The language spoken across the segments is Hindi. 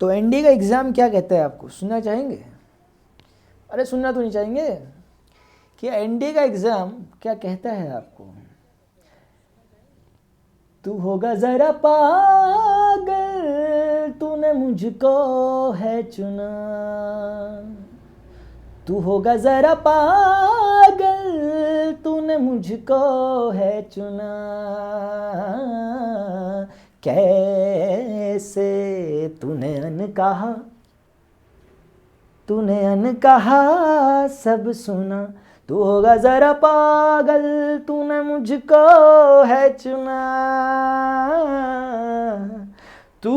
तो एनडीए का एग्ज़ाम क्या कहता है आपको, सुनना चाहेंगे? अरे सुनना तो नहीं चाहेंगे कि एनडीए का एग्ज़ाम क्या कहता है आपको? तू होगा ज़रा पागल, तूने मुझको है चुना। तू होगा ज़रा पागल, तूने मुझको है चुना। कैसे तूने अनकहा सब सुना। तू होगा ज़रा पागल, तूने मुझको है चुना। तू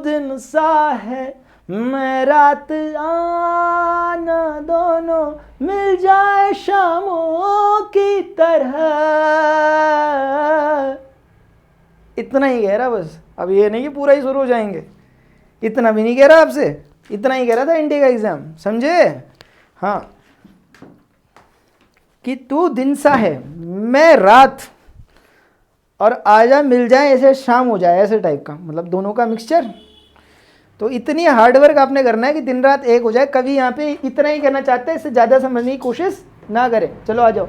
दिन सा है मैं रात, आना दोनों मिल जाए शामों की तरह। इतना ही कह रहा बस, अब ये नहीं कि पूरा ही शुरू हो जाएंगे, इतना भी नहीं कह रहा आपसे, इतना ही कह रहा था एनडीए का एग्जाम, समझे? हाँ, कि तू दिन सा है मैं रात, और आजा मिल जाए ऐसे शाम हो जाए, ऐसे टाइप का, मतलब दोनों का मिक्सचर। तो इतनी हार्डवर्क आपने करना है कि दिन रात एक हो जाए। कभी यहाँ पे इतना ही करना चाहते हैं, इससे ज़्यादा समझने की कोशिश ना करें। चलो आ जाओ।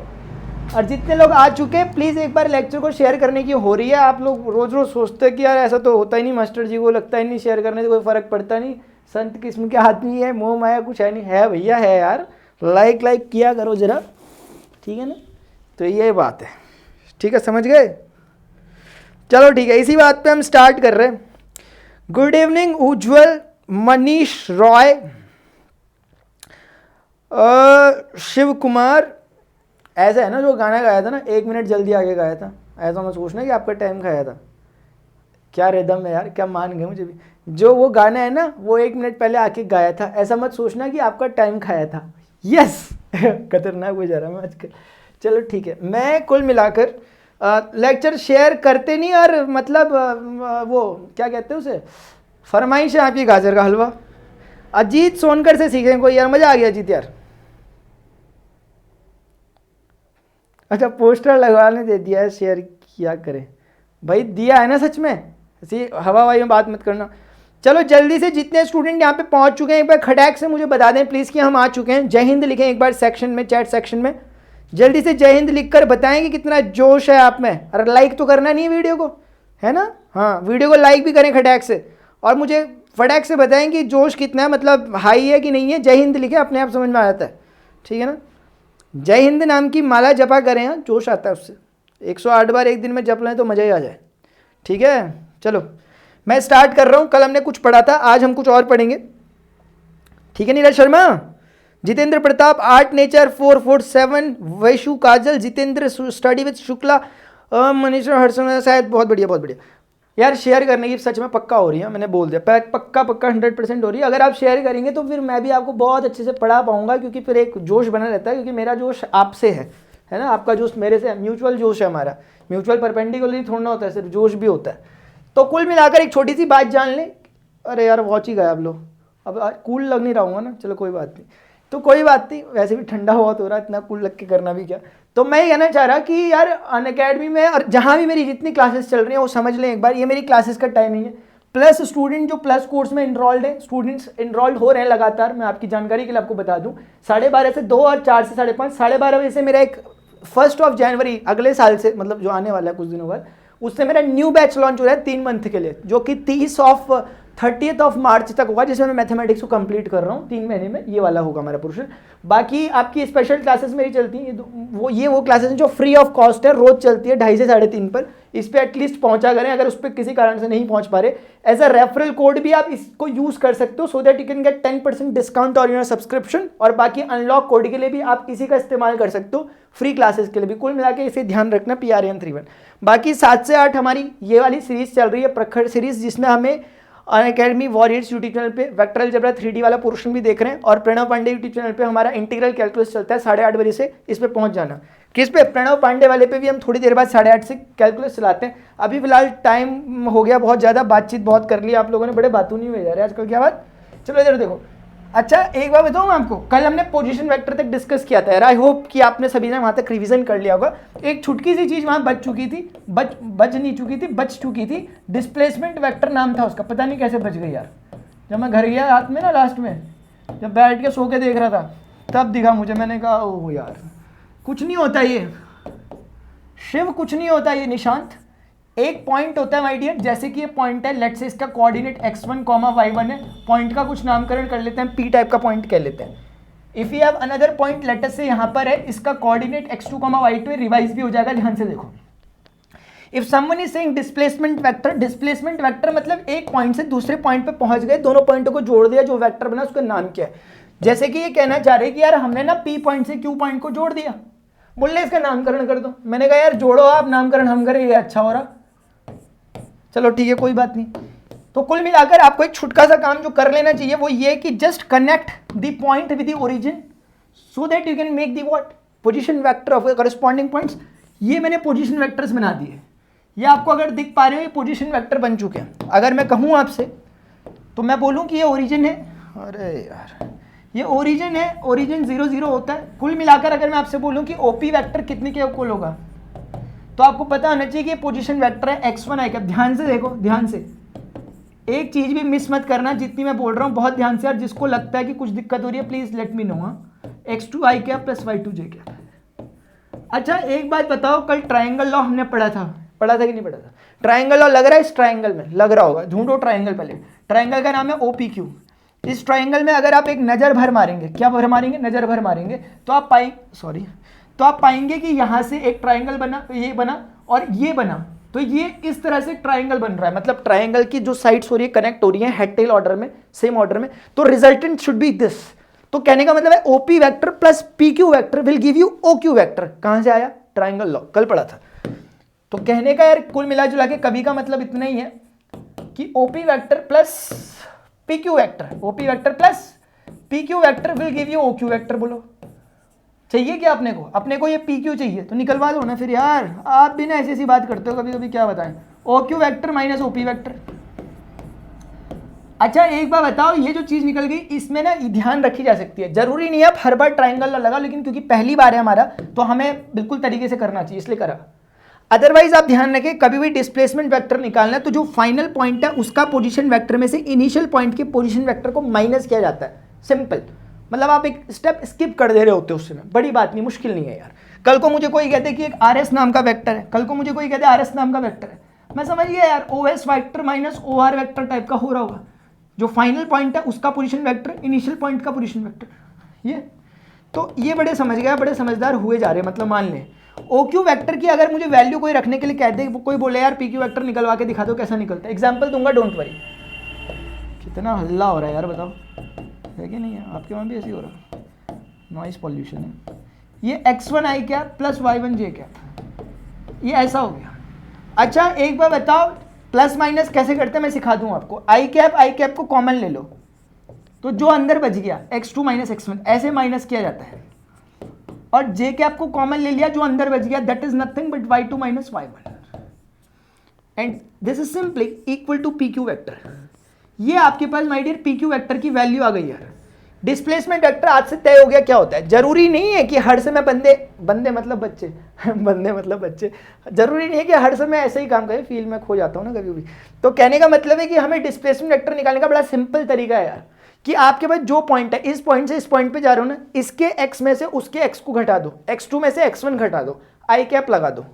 और जितने लोग आ चुके हैं प्लीज़ एक बार लेक्चर को शेयर करने की हो रही है। आप लोग रोज़ रोज़ सोचते हैं कि यार ऐसा तो होता ही नहीं, मास्टर जी को लगता ही नहीं, शेयर करने से कोई फ़र्क पड़ता नहीं, संत किस्म के हाथ नहीं है, मोह माया कुछ है नहीं। है भैया, है यार, लाइक किया करो ज़रा, ठीक है ना? तो ये बात है, ठीक है, समझ गए? चलो ठीक है, इसी बात पे हम स्टार्ट कर रहे हैं। गुड इवनिंग उज्जवल, मनीष रॉय, शिव कुमार। ऐसा है ना, जो गाना गाया था ना, 1 मिनट जल्दी आगे गाया था, ऐसा मत सोचना कि आपका टाइम खाया था। क्या रिदम है यार, क्या मान गए मुझे भी। जो वो गाना है ना, वो 1 मिनट पहले आके गाया था, ऐसा मत सोचना कि आपका टाइम खाया था। यस खतरनाक हो जा रहा मैं आजकल। चलो ठीक है, मैं कुल मिलाकर लेक्चर शेयर करते नहीं, और मतलब वो क्या कहते हैं उसे, फरमाइश है आपकी गाजर का हलवा। अजीत सोनकर से सीखें कोई, यार मजा आ गया अजीत यार। अच्छा, पोस्टर लगवाने दे दिया है, शेयर किया करें भाई, दिया है ना सच में, ऐसी हवा में बात मत करना। चलो जल्दी से जितने स्टूडेंट यहाँ पे पहुँच चुके हैं एक बार खड़ाक से मुझे बता दें प्लीज़ कि हम आ चुके हैं। जय हिंद लिखें एक बार सेक्शन में, चैट सेक्शन में जल्दी से जय हिंद लिखकर बताएं कि कितना जोश है आप में। और लाइक तो करना नहीं है वीडियो को, है ना? हाँ, वीडियो को लाइक भी करें खड़ाक से, और मुझे फटाक से बताएं कि जोश कितना है, मतलब हाई है कि नहीं है। जय हिंद लिखें, अपने आप समझ में आ जाता है, ठीक है ना? जय हिंद नाम की माला जपा करें, हाँ जोश आता है उससे। 108 बार एक दिन में जप लें तो मज़ा ही आ जाए, ठीक है? चलो मैं स्टार्ट कर रहा हूँ। कल हमने कुछ पढ़ा था, आज हम कुछ और पढ़ेंगे, ठीक है? Neeraj Sharma, Jitendra Pratap, art nature 447, Vaishu Kajal, Jitendra study with Shukla, Manisha Harshan, शायद। बहुत बढ़िया, बहुत बढ़िया यार। शेयर करने की सच में पक्का हो रही है, मैंने बोल दिया, पक्का 100% हो रही है। अगर आप शेयर करेंगे तो फिर मैं भी आपको बहुत अच्छे से पढ़ा पाऊंगा, क्योंकि फिर एक जोश बना रहता है, क्योंकि मेरा जोश आपसे है ना? आपका जोश मेरे से, म्यूचुअल जोश है हमारा। म्यूचुअल परपेंडिकुलरली थोड़ा ना होता है, सिर्फ जोश भी होता है। तो कुल मिलाकर एक छोटी सी बात जान लें। अरे यार वॉच ही गया आप लोग, अब कूल लग नहीं रहा ना, चलो कोई बात नहीं। तो कोई बात नहीं, वैसे भी ठंडा बहुत हो रहा है, इतना कूल लग के करना भी क्या। तो मैं ये कहना चाह रहा कि यार अनअकैडमी में और जहाँ भी मेरी जितनी क्लासेस चल रही हैं वो समझ लें एक बार, ये मेरी क्लासेस का टाइमिंग है। प्लस स्टूडेंट जो प्लस कोर्स में इनरोल्ड है, स्टूडेंट्स इनरोल्ड हो रहे हैं लगातार। मैं आपकी जानकारी के लिए आपको बता दूं, 12:30 से 2 और 4 से 5:30, 12:30 बजे से मेरा एक 1 जनवरी अगले साल से, मतलब जो आने वाला है कुछ दिनों बाद, उससे मेरा न्यू बैच लॉन्च हो रहा है 3 मंथ के लिए, जो कि 30 मार्च तक होगा, जिसमें मैं मैथमेटिक्स को कंप्लीट कर रहा हूँ 3 महीने में। ये वाला होगा हमारा पोर्शन। बाकी आपकी स्पेशल क्लासेस मेरी चलती हैं, वो क्लासेस हैं जो फ्री ऑफ कॉस्ट है, रोज चलती है 2:30 से 3:30 पर। इस पर एटलीस्ट पहुंचा करें, अगर उस पर किसी कारण से नहीं पहुंच पा रहे। एज अ रेफरल कोड भी आप इसको यूज कर सकते हो, so that you can get 10% discount on your subscription. और बाकी अनलॉक कोड के लिए भी आप इसी का इस्तेमाल कर सकते हो, फ्री क्लासेस के लिए भी। कुल मिला के इसे ध्यान रखना, PRN31। बाकी 7 से 8 हमारी ये वाली सीरीज चल रही है, प्रखर सीरीज, जिसमें हमें अनअकैडमी वॉरियर्स यूट्यूब चैनल पे वेक्टर अलजेब्रा 3D वाला पोर्शन भी देख रहे हैं, और प्रणव पांडे यूट्यूब चैनल पे हमारा इंटीग्रल कैलकुलस चलता है 8:30 बजे से। इस पे पहुंच जाना। किस पे? प्रणव पांडे वाले पे भी हम थोड़ी देर बाद 8:30 से कैलकुलस चलाते हैं। अभी फिलहाल टाइम हो गया बहुत ज़्यादा, बातचीत बहुत कर ली आप लोगों ने, बड़े बातों नहीं हुए जा रहे आजकल, क्या बात? चलो इधर देखो। अच्छा एक बार बताऊँ आपको, कल हमने पोजीशन वेक्टर तक डिस्कस किया था यार। आई होप कि आपने सभी ने वहाँ तक रिवीजन कर लिया होगा। एक छुटकी सी चीज़ वहाँ बच चुकी थी, बच चुकी थी। डिस्प्लेसमेंट वेक्टर नाम था उसका, पता नहीं कैसे बच गई यार। जब मैं घर गया रात में ना, लास्ट में जब बैठ के सो के देख रहा था तब दिखा मुझे। मैंने कहा ओह यार कुछ नहीं होता ये शिव, कुछ नहीं होता ये निशांत। एक पॉइंट होता है माय डियर, जैसे कि ये पॉइंट है, लेट्स से इसका कोऑर्डिनेट x1, y1 है, पॉइंट का कुछ नामकरण कर लेते हैं, p टाइप का पॉइंट कह लेते हैं। If you have another point let us से यहाँ पर है, इसका कोऑर्डिनेट x2, y2 है, रिवाइज भी हो जाएगा, ध्यान से देखो। If someone is saying displacement vector, displacement vector मतलब एक पॉइंट से दूसरे पॉइंट पे पहुंच गए, दोनों पॉइंटों को जोड़ दिया, जो वेक्टर बना उसका नाम क्या है। जैसे कि ये कहना चाह रहे हैं कि यार हमने ना p पॉइंट से q पॉइंट को जोड़ दिया, बोल रहे इसका नामकरण कर दो। मैंने कहा यार जोड़ो आप, नामकरण हम करें, ये अच्छा हो रहा। चलो ठीक है कोई बात नहीं। तो कुल मिलाकर आपको एक छोटा सा काम जो कर लेना चाहिए वो ये कि just connect the point with the origin so that you can make the what position vector of corresponding points. ये मैंने पोजीशन वेक्टर्स बना दिए, ये आपको अगर दिख पा रहे हो ये पोजीशन वेक्टर बन चुके हैं। अगर मैं कहूँ आपसे तो मैं बोलूँ कि ये ओरिजिन है, अरे यार ये ओरिजिन है, ओरिजिन 0 0 होता है। कुल मिलाकर अगर मैं आपसे बोलूँ कि ओपी वेक्टर कितने के इक्वल होगा, तो आपको पता होना चाहिए कि ये पोजीशन वेक्टर है x1 i कैप। ध्यान से देखो, ध्यान से, एक चीज भी मिस मत करना जितनी मैं बोल रहा हूँ, बहुत ध्यान से। और जिसको लगता है कि कुछ दिक्कत हो रही है please let me know. x2 i cap plus y2 j cap. अच्छा एक बात बताओ, कल ट्राइंगल लॉ हमने पढ़ा था कि नहीं पढ़ा था? ट्राइंगल लॉ लग रहा है इस ट्राइंगल में, लग रहा होगा, ढूंढो ट्राइंगल पहले। ट्राइंगल का नाम है OPQ। इस ट्राइंगल में अगर आप एक नजर भर मारेंगे, क्या भर मारेंगे? नजर भर मारेंगे, तो आप पाएंगे कि यहां से एक ट्राइंगल बना, ये बना और ये बना, तो ये इस तरह से ट्राइंगल बन रहा है। मतलब ट्राइंगल की जो साइड्स हो रही है कनेक्ट हो रही है हेड टेल ऑर्डर में, सेम ऑर्डर में, तो रिजल्टेंट शुड बी दिस। तो कहने का मतलब है OP vector plus PQ vector will give you OQ vector. कहां से आया? ट्राइंगल लॉ, कल पढ़ा था। तो कहने का यार कुल मिला जुला के कभी का मतलब इतना ही है कि OP vector plus PQ vector, OP vector plus PQ vector will give you OQ vector. बोलो चाहिए क्या अपने को ये PQ चाहिए तो निकलवा दो ना फिर यार। आप भी ना ऐसी ऐसी बात करते हो कभी कभी, क्या बताएं, OQ vector minus OP vector. अच्छा एक बार बताओ, ये जो चीज निकल गई इसमें ना ध्यान रखी जा सकती है, जरूरी नहीं है आप हर बार ट्राइंगल लगा, लेकिन क्योंकि पहली बार है हमारा तो हमें बिल्कुल तरीके से करना चाहिए, इसलिए करा। अदरवाइज आप ध्यान रखें, कभी भी डिस्प्लेसमेंट वेक्टर निकालना है तो जो फाइनल पॉइंट है उसका पोजीशन वेक्टर में से इनिशियल पॉइंट के पोजीशन वेक्टर को माइनस किया जाता है। सिंपल, मतलब आप एक स्टेप स्किप कर दे रहे होते हो, उससे बड़ी बात नहीं, मुश्किल नहीं है यार। कल को मुझे कोई कहते कि एक RS नाम का वेक्टर है, कल को मुझे कोई कहते RS नाम का वेक्टर है, मैं समझ गया यार OS vector minus OR vector type का हो रहा होगा। जो फाइनल पॉइंट है उसका पोजीशन वेक्टर, इनिशियल पॉइंट का पोजीशन वेक्टर, ये तो ये बड़े समझ गया, बड़े समझदार हुए जा रहे हैं। मतलब मान लें OQ वेक्टर की अगर मुझे वैल्यू कोई रखने के लिए कहते हैं, कोई बोले यार PQ वेक्टर निकलवा के दिखा दो कैसा निकलता है, एग्जांपल दूंगा, डोंट वरी। कितना हल्ला हो रहा है यार बताओ, है कि नहीं है? आपके वहाँ भी ऐसे हो रहा, नॉइस पॉल्यूशन है। ये x1 i cap plus y1 j cap, ये ऐसा हो गया। अच्छा एक बार बताओ प्लस माइनस कैसे करते हैं, मैं सिखा दूं आपको। i कैप को कॉमन ले लो, तो जो अंदर बच गया x2 माइनस x1 ऐसे माइनस किया जाता है, और j कैप को कॉमन ले लिया, जो अंदर बच गया that is nothing but y2 minus y1 and this is simply equal to PQ vector. ये आपके पास माय डियर PQ वेक्टर की वैल्यू आ गई यार। डिस्प्लेसमेंट वेक्टर आज से तय हो गया क्या होता है। जरूरी नहीं है कि हर समय बंदे मतलब बच्चे बंदे मतलब बच्चे, जरूरी नहीं है कि हर समय ऐसे ही काम करें, फील्ड में खो जाता हूँ ना कभी भी। तो कहने का मतलब है कि हमें डिस्प्लेसमेंट वेक्टर निकालने का बड़ा सिंपल तरीका है यार, कि आपके पास जो पॉइंट है, इस पॉइंट से इस पॉइंट पे जा रहे हो ना, इसके x में से उसके x को घटा दो, x2 में से x1 घटा दो, i कैप लगा दो,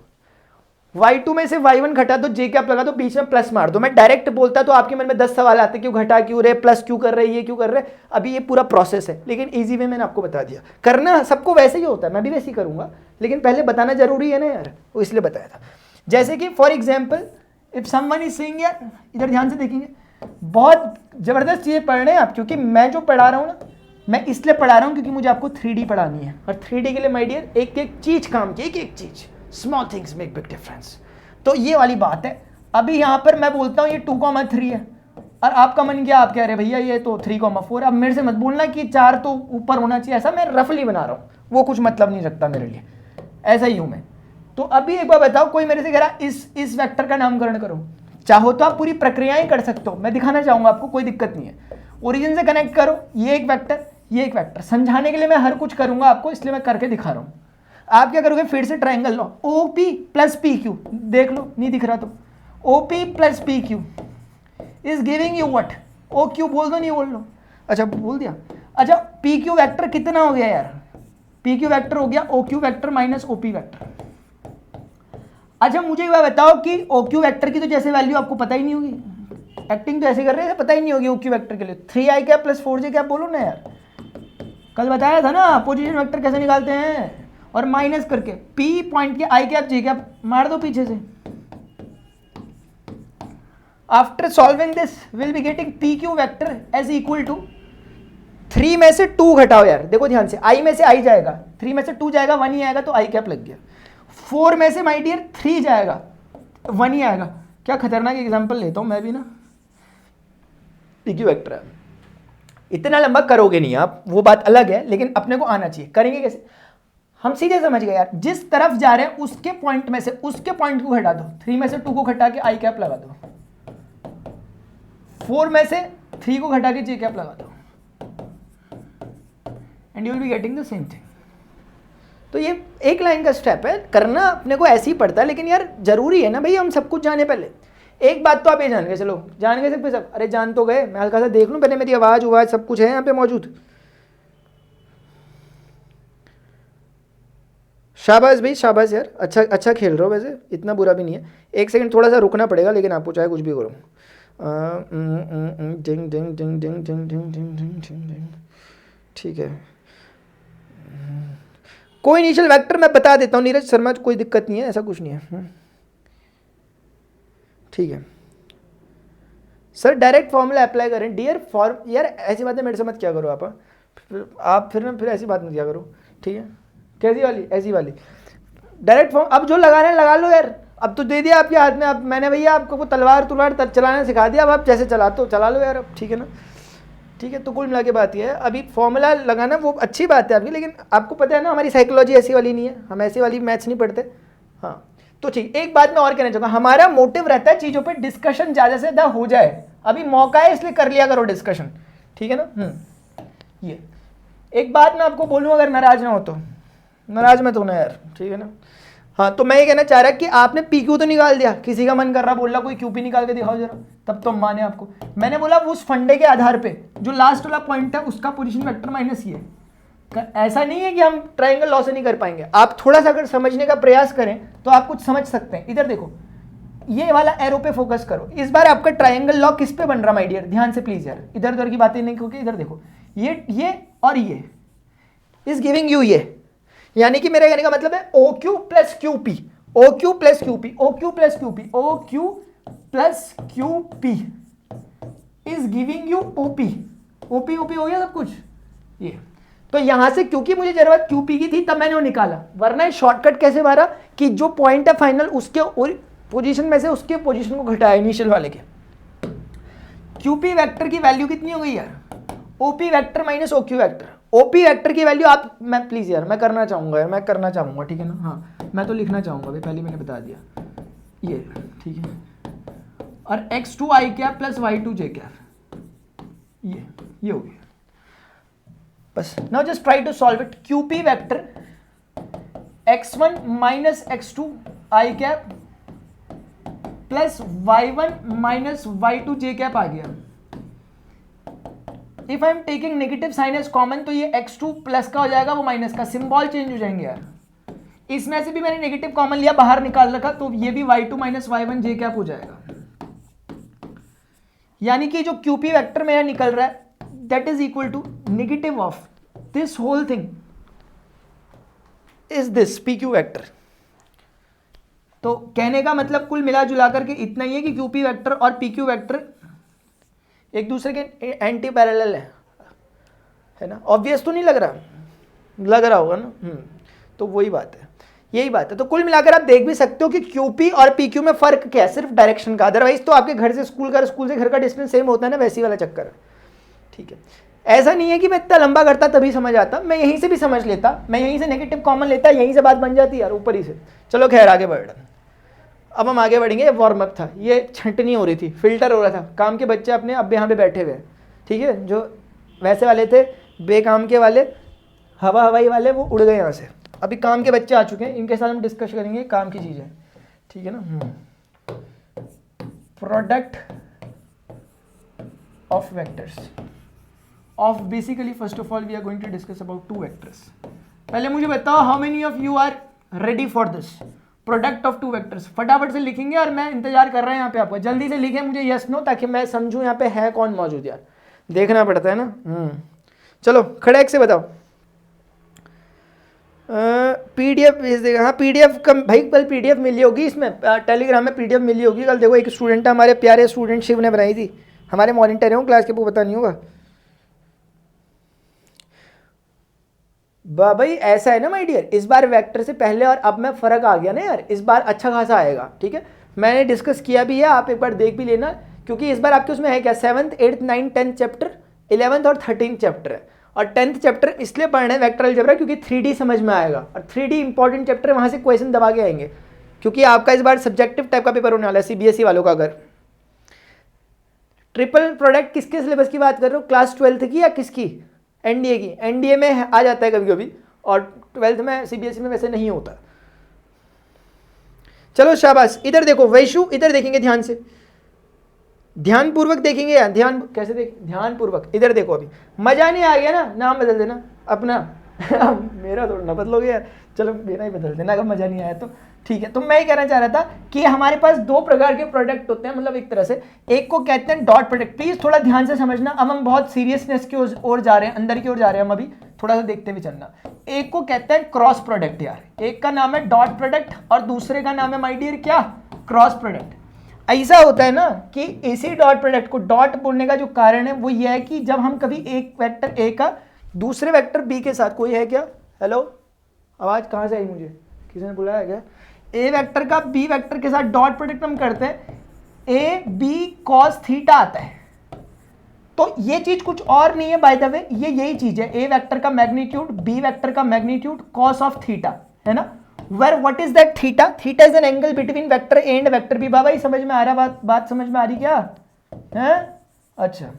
y2 में से y1 घटा दो, j कैप लगा दो, बीच में प्लस मार दो। मैं डायरेक्ट बोलता तो आपके मन में 10 सवाल आते, क्यों घटा क्यों रहे, प्लस क्यों कर रहे, ये क्यों कर रहे। अभी ये पूरा प्रोसेस है, लेकिन इजी वे मैंने आपको बता दिया। करना सबको वैसे ही होता है, मैं भी वैसे ही करूंगा, लेकिन पहले बताना जरूरी है ना यार, वो इसलिए बताया था। जैसे कि for example if someone is saying, यार इधर ध्यान से देखेंगे, बहुत जबरदस्त चीजें पढ़ रहे हैं आप, क्योंकि मैं जो पढ़ा रहा हूँ ना, मैं इसलिए पढ़ा रहा हूँ क्योंकि मुझे आपको 3D पढ़ानी है, और 3D के लिए माय डियर एक एक चीज काम की, एक एक चीज, small things make big difference. तो ये वाली बात है। अभी यहाँ पर मैं बोलता हूँ ये 2,3 है, और आपका मन क्या, आप कह रहे भैया ये तो 3,4। अब मेरे से मत बोलना कि 4 तो ऊपर होना चाहिए, ऐसा मैं रफली बना रहा हूँ, वो कुछ मतलब नहीं रखता मेरे लिए, ऐसा ही हूँ मैं। तो अभी एक बार बताओ, कोई मेरे से कह रहा इस वेक्टर का नामकरण करो, चाहो तो आप पूरी प्रक्रियाएं कर सकते हो, मैं दिखाना चाहूंगा आपको, कोई दिक्कत नहीं है। ओरिजिन से कनेक्ट करो, ये एक वेक्टर, ये एक वेक्टर, समझाने के लिए मैं हर कुछ करूंगा आपको, इसलिए मैं करके दिखा रहा हूँ। आप क्या करोगे, फिर से ट्राइंगल लो, OP प्लस PQ, देख लो नहीं दिख रहा तो, OP plus PQ is giving you what, O Q बोल दो, नहीं बोल लो, अच्छा बोल दिया। अच्छा पी क्यू वैक्टर कितना हो गया यार, पी क्यू वैक्टर हो गया O Q vector minus O P vector. अच्छा मुझे ये बताओ कि ओ क्यू वैक्टर की तो जैसे वैल्यू आपको पता ही नहीं होगी, एक्टिंग तो ऐसे कर रहे हैं पता ही नहीं होगी ओ क्यू वैक्टर के लिए। 3i cap plus 4j cap बोलो ना यार, कल बताया था ना पोजीशन वेक्टर कैसे निकालते हैं, और माइनस करके पी पॉइंट के आई कैप जे कैप मार दो पीछे से। After solving this will be getting P Q vector as equal to 3 में से 2 घटाओ यार, देखो ध्यान से, i में से i जाएगा, 3 में से 2 जाएगा 1 ही आएगा, तो आई कैप लग गया। 4 में से माय डियर 3 जाएगा 1 ही आएगा। क्या खतरनाक एग्जांपल लेता हूं मैं भी ना, पी क्यू वैक्टर है। इतना लंबा करोगे नहीं आप, वो बात अलग है, लेकिन अपने को आना चाहिए। करेंगे कैसे, हम सीधे समझ गए यार, जिस तरफ जा रहे हैं उसके पॉइंट में से उसके पॉइंट को घटा दो, 3 में से 2 को घटा के आई कैप लगा दो, 4 में से 3 को घटा के जे कैप लगा दो, and you will be getting the same thing. तो ये एक लाइन का स्टेप है, करना अपने को ऐसे ही पड़ता है, लेकिन यार जरूरी है ना भाई हम सब कुछ जाने पहले। एक बात तो आप ये जान गए, चलो जान गए सब सब, अरे जान तो गए, मैं हल्का सा देख लूं पहले, मेरी आवाज सब कुछ है यहाँ पे मौजूद। शाबाश भाई शाबाश यार, अच्छा अच्छा खेल रहे हो, वैसे इतना बुरा भी नहीं है। 1 सेकंड थोड़ा सा रुकना पड़ेगा, लेकिन आपको चाहे कुछ भी करो। डिंग ding ding ding ding ding ding ding डिंग, ठीक है। कोई इनिशियल वेक्टर मैं बता देता हूँ नीरज शर्मा, कोई दिक्कत नहीं है, ऐसा कुछ नहीं है, ठीक है सर। डायरेक्ट फॉर्मूला अप्लाई करें डियर फॉर्म, यार ऐसी बातें मेरे से मत क्या करो आप फिर ऐसी बात मत क्या करो, ठीक है। कैसी वाली, ऐसी वाली डायरेक्ट फॉर्म, अब जो लगाना है लगा लो यार, अब तो दे दिया आपके हाथ में, अब मैंने भैया आपको तलवार चलाना सिखा दिया, अब आप जैसे चला लो यार, अब ठीक है ना, ठीक है। तो कुल मिला के बात ये है, अभी फॉर्मूला लगाना वो अच्छी बात है आपकी, लेकिन आपको पता है ना हमारी साइकोलॉजी ऐसी वाली नहीं है, हम ऐसी वाली मैथ्स नहीं पढ़ते। हाँ तो ठीक, एक बात मैं और कहना चाहूँगा, हमारा मोटिव रहता है चीज़ों पे डिस्कशन ज़्यादा से ज़्यादा हो जाए, अभी मौका है इसलिए कर लिया करो डिस्कशन, ठीक है ना। ये एक बात मैं आपको बोलूँ, अगर नाराज ना हो तो, नाराज मत होना यार, ठीक है ना। हाँ तो मैं ये कहना चाह रहा कि आपने पी क्यू तो निकाल दिया, किसी का मन कर रहा बोल रहा कोई क्यू पी निकाल के दिखाओ जरा, तब तो माने आपको। मैंने बोला उस फंडे के आधार पे जो लास्ट वाला पॉइंट है उसका पोजीशन वेक्टर माइनस ये, ऐसा नहीं है कि हम ट्रायंगल लॉ से नहीं कर पाएंगे, आप थोड़ा सा अगर समझने का प्रयास करें तो आप कुछ समझ सकते हैं। इधर देखो, ये वाला एरो पे फोकस करो, इस बार आपका ट्रायंगल लॉ किस पे बन रहा माय डियर, ध्यान से प्लीज यार, इधर उधर की बातें नहीं, क्योंकि इधर देखो ये और ये इज गिविंग यू ये, यानी कि मेरे कहने का मतलब है O Q plus Q P, O Q plus Q P, O Q plus Q P, O Q plus Q P is giving you OP, OP OP हो गया सब कुछ ये। तो यहां से क्योंकि मुझे जरूरत क्यूपी की थी तब मैंने वो निकाला, वरना शॉर्टकट कैसे मारा कि जो पॉइंट है फाइनल उसके पोजीशन में से उसके पोजीशन को घटाया इनिशियल वाले के। क्यूपी वेक्टर की वैल्यू कितनी हो गई यार, OP vector minus OQ vector. OP vector की वैल्यू आप, मैं प्लीज यार मैं करना चाहूंगा यार, मैं करना चाहूंगा, ठीक है ना। हाँ मैं तो लिखना चाहूंगा भाई, पहले मैंने बता दिया ये, ठीक है। और x2i cap plus y2j cap, ये हो गया बस। Now just try to solve it. QP vector x1 minus x2 i cap plus y1 minus y2 j cap आ गया। If I am taking negative sign as common तो ये x2 प्लस का हो जाएगा, वो माइनस का, सिंबल चेंज हो जाएंगे यार। इसमें से भी मैंने नेगेटिव कॉमन लिया, बाहर निकाल रखा, तो ये भी y2 minus y1 j cap हो जाएगा। यानी कि जो क्यूपी वेक्टर मेरा निकल रहा है that is equal to negative of this whole thing is this PQ vector। तो कहने का मतलब कुल मिला जुला करके इतना ही है कि QP वेक्टर और PQ वेक्टर एक दूसरे के एंटी पैरेलल है ना। ऑब्वियस तो नहीं लग रहा, लग रहा होगा ना। तो वही बात है, यही बात है। तो कुल मिलाकर आप देख भी सकते हो कि QP और PQ में फर्क क्या है, सिर्फ डायरेक्शन का। अदरवाइज तो आपके घर से स्कूल का, स्कूल से घर का डिस्टेंस सेम होता है ना, वैसी वाला चक्कर है, ठीक है। ऐसा नहीं है कि मैं इतना लंबा करता तभी समझ आता, मैं यहीं से भी समझ लेता, मैं यहीं से नेगेटिव कॉमन लेता, यहीं से बात बन जाती यार, ऊपर ही से। चलो खैर आगे बढ़, अब हम आगे बढ़ेंगे। वार्म अप था, ये छंटनी हो रही थी, फिल्टर हो रहा था। काम के बच्चे अपने अब यहाँ पे बैठे हुए हैं, ठीक है। जो वैसे वाले थे बेकाम के वाले, हवाई वाले, वो उड़ गए यहाँ से। अभी काम के बच्चे आ चुके हैं, इनके साथ हम डिस्कस करेंगे काम की चीज़ें, ठीक है ना। Product of vectors of basically first of all we are going to discuss about two vectors. पहले मुझे बताओ how many of you are ready for this product of two vectors. फटाफट से लिखेंगे और मैं इंतजार कर रहा हूँ यहाँ पे आपको. जल्दी से लिखें मुझे यस नो, ताकि मैं समझूँ यहाँ पे है कौन मौजूद. यार देखना पड़ता है ना. चलो खड़ेक से बताओ. पीडीएफ भेज देगा. हाँ पीडीएफ कम भाई, कल पीडीएफ मिली होगी इसमें, टेलीग्राम में पीडीएफ मिली होगी कल. देखो एक स्टूडेंट है, हमारे प्यारे स्टूडेंट शिव ने बनाई थी. हमारे मॉनिटर है वो क्लास के, आपको पता नहीं होगा. भाई ऐसा है ना माय डियर, इस बार वेक्टर से पहले और अब में फ़र्क आ गया ना यार. इस बार अच्छा खासा आएगा. ठीक है, मैंने डिस्कस किया भी है, आप एक बार देख भी लेना. क्योंकि इस बार आपके उसमें है क्या 7th 8th 9th 10th chapter, 11th और 13th चैप्टर है. और 10th चैप्टर इसलिए पढ़ना है वेक्टर अलजेब्रा क्योंकि 3D समझ में आएगा. और 3D इंपॉर्टेंट चैप्टर है, वहाँ से क्वेश्चन दबा के आएंगे. क्योंकि आपका इस बार सब्जेक्टिव टाइप का पेपर होने वाला है सीबीएसई वालों का. अगर ट्रिपल प्रोडक्ट किसके सिलेबस की बात कर रहे हो, क्लास 12th की या किसकी, एनडीए की. एनडीए में आ जाता है कभी कभी, और 12th में सीबीएसई में वैसे नहीं होता. चलो शाबाश. इधर देखो वैशु, इधर देखेंगे ध्यान से, ध्यान पूर्वक देखेंगे यार. ध्यान कैसे देख, ध्यान पूर्वक इधर देखो. अभी मजा नहीं आ गया ना, नाम बदल देना अपना. मेरा थोड़ा ना बदलोगे यार, चलो मेरा ही बदल देना अगर मजा नहीं आया तो. ठीक है, तो मैं ही कहना चाह रहा था कि हमारे पास दो प्रकार के प्रोडक्ट होते हैं. मतलब एक तरह से एक को कहते हैं डॉट प्रोडक्ट. प्लीज थोड़ा ध्यान से समझना. अब हम बहुत सीरियसनेस की ओर जा रहे हैं, अंदर की ओर जा रहे हैं हम अभी, थोड़ा सा देखते हुए चलना. एक को कहते हैं क्रॉस प्रोडक्ट यार. एक का नाम है डॉट प्रोडक्ट और दूसरे का नाम है माय डियर क्या, क्रॉस प्रोडक्ट. ऐसा होता है ना कि इसी डॉट प्रोडक्ट को डॉट बोलने का जो कारण है वो ये है कि जब हम कभी एक वेक्टर ए का दूसरे वेक्टर बी के साथ, कोई है क्या, हेलो आवाज कहाँ से आई मुझे, किसी ने बुलाया क्या, ए वेक्टर का बी वेक्टर के साथ डॉट प्रोडक्ट हम करते हैं, ए बी कॉस थीटा आता है. तो ये चीज कुछ और नहीं है बाय द वे, ये यही चीज है. ए वेक्टर का मैग्नीट्यूड, बी वेक्टर का मैग्नीट्यूड, कॉस ऑफ थीटा है ना. Where what is that theta? Theta is an angle between vector A and vector B. बाबा ये समझ में आ रहा, बात समझ में आ रही क्या है? अच्छा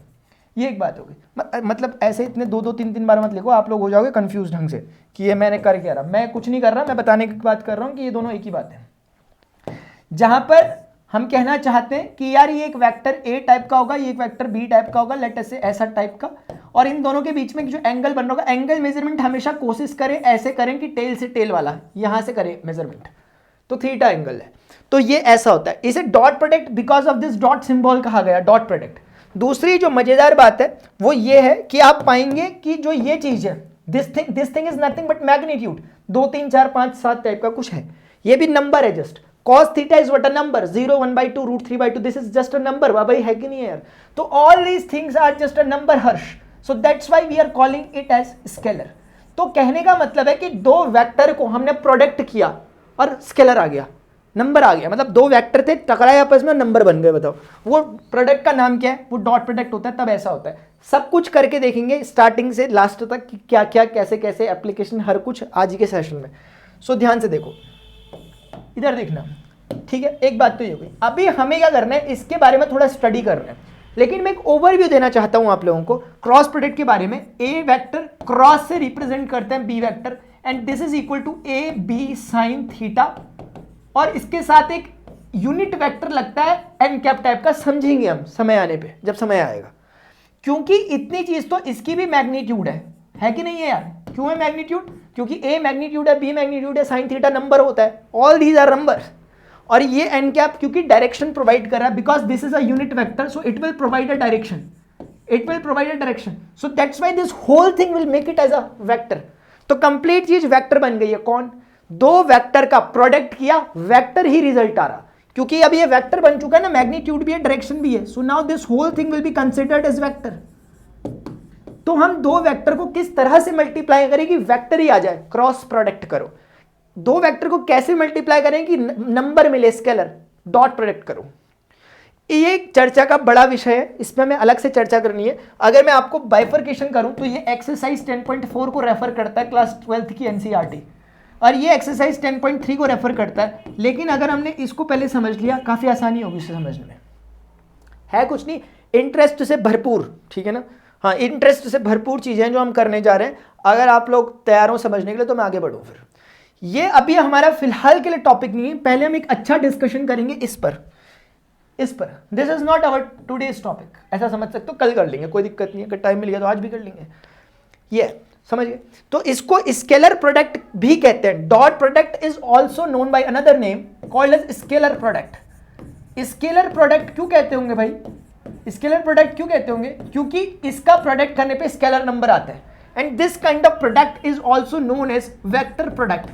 ये एक बात हो गई. मतलब ऐसे इतने दो 3 बार मत लिखो, आप लोग हो जाओगे कंफ्यूज ढंग से कि ये मैंने कर क्या रहा. मैं कुछ नहीं कर रहा, मैं बताने की बात कर रहा हूँ कि ये दोनों एक ही बात है. जहां पर हम कहना चाहते हैं कि यार ये एक वेक्टर ए टाइप का होगा, ये एक वेक्टर बी टाइप का होगा, लेट अस से ऐसा टाइप का, और इन दोनों के बीच में जो एंगल बन रहा होगा, एंगल मेजरमेंट हमेशा कोशिश करें ऐसे करें कि टेल से टेल वाला यहां से करें मेजरमेंट, तो थीटा एंगल है. तो ये ऐसा होता है. इसे dot product because of this dot symbol कहा गया, डॉट प्रोडक्ट. दूसरी जो मजेदार बात है वो ये है कि आप पाएंगे कि जो ये चीज है, this thing is nothing but magnitude. 2 3 4 5 7 type का कुछ है, ये भी नंबर है just. cos theta is what a number, 0 1/2 √3/2, this is just a number. भाई है कि नहीं है यार. तो all these things are just a number Harsh. So that's why we are calling it as scalar. तो कहने का मतलब है कि दो वेक्टर को हमने प्रोडक्ट किया और स्केलर आ गया, नंबर आ गया. मतलब दो वेक्टर थे, टकराए आपस में, नंबर बन गए. बताओ वो प्रोडक्ट का नाम क्या है, वो डॉट प्रोडक्ट होता है. तब ऐसा होता है. सब कुछ करके देखेंगे स्टार्टिंग से लास्ट तक कि क्या क्या कैसे कैसे एप्लीकेशन, हर कुछ आज के सेशन में. सो ध्यान से देखो, इधर देखना. ठीक है, एक बात तो ये हुई. अभी हमें क्या करना है, इसके बारे में थोड़ा स्टडी करना है, लेकिन मैं एक ओवरव्यू देना चाहता हूं आप लोगों को क्रॉस प्रोडक्ट के बारे में. ए वेक्टर क्रॉस से रिप्रेजेंट करते हैं B vector, and this is equal to A B sine theta. और इसके साथ एक यूनिट वेक्टर लगता है एन कैप टाइप का, समझेंगे हम समय आने पे, जब समय आएगा. क्योंकि इतनी चीज तो इसकी भी मैग्नीट्यूड है कि नहीं है यार. क्यों है मैग्नीट्यूड, क्योंकि ए मैग्नीट्यूड है, बी मैग्नीट्यूड है, साइन थीटा नंबर होता है. All these are number. और ये एन कैप क्योंकि डायरेक्शन प्रोवाइड कर रहा है, because this is a unit vector, so it will provide a direction, it will provide a direction. So that's why this whole thing will make it as a vector. तो कंप्लीट चीज वेक्टर बन गई है. कौन, दो वेक्टर का प्रोडक्ट किया, वेक्टर ही रिजल्ट आ रहा. क्योंकि अब ये वेक्टर बन चुका है ना, मैग्नीट्यूड भी है, डायरेक्शन भी है. So now this whole thing will be considered as vector. तो हम दो वेक्टर को किस तरह से मल्टीप्लाई करें कि वेक्टर ही आ जाए, क्रॉस प्रोडक्ट करो. दो वेक्टर को कैसे मल्टीप्लाई करें कि नंबर मिले, स्केलर, डॉट प्रोडक्ट करो. ये चर्चा का बड़ा विषय है, इसमें हमें अलग से चर्चा करनी है. अगर मैं आपको बाइफर्केशन करूं तो ये एक्सरसाइज 10.4 को रेफर करता है, क्लास 12th की एनसीईआरटी, और ये एक्सरसाइज 10.3 को रेफर करता है. लेकिन अगर हमने इसको पहले समझ लिया, काफी आसानी होगी इसे समझने में. है कुछ नहीं, इंटरेस्ट से भरपूर. ठीक है ना, हाँ इंटरेस्ट से भरपूर चीजें जो हम करने जा रहे हैं. अगर आप लोग तैयार हो समझने के लिए तो मैं आगे बढ़ूं. फिर ये अभी हमारा फिलहाल के लिए टॉपिक नहीं है, पहले हम एक अच्छा डिस्कशन करेंगे इस पर. इस पर। This is not our today's topic, ऐसा समझ सकते हो, कल कर लेंगे, कोई दिक्कत नहीं है, अगर टाइम मिल गया तो आज भी कर लेंगे। ये समझ गए? तो इसको स्केलर प्रोडक्ट भी कहते हैं। Dot product is also known by another name called as scalar product. Scalar product क्यों कहते होंगे भाई? स्केलर प्रोडक्ट क्यों कहते होंगे? क्योंकि इसका प्रोडक्ट करने पे स्केलर नंबर आता है। And this kind of product is also known as vector product.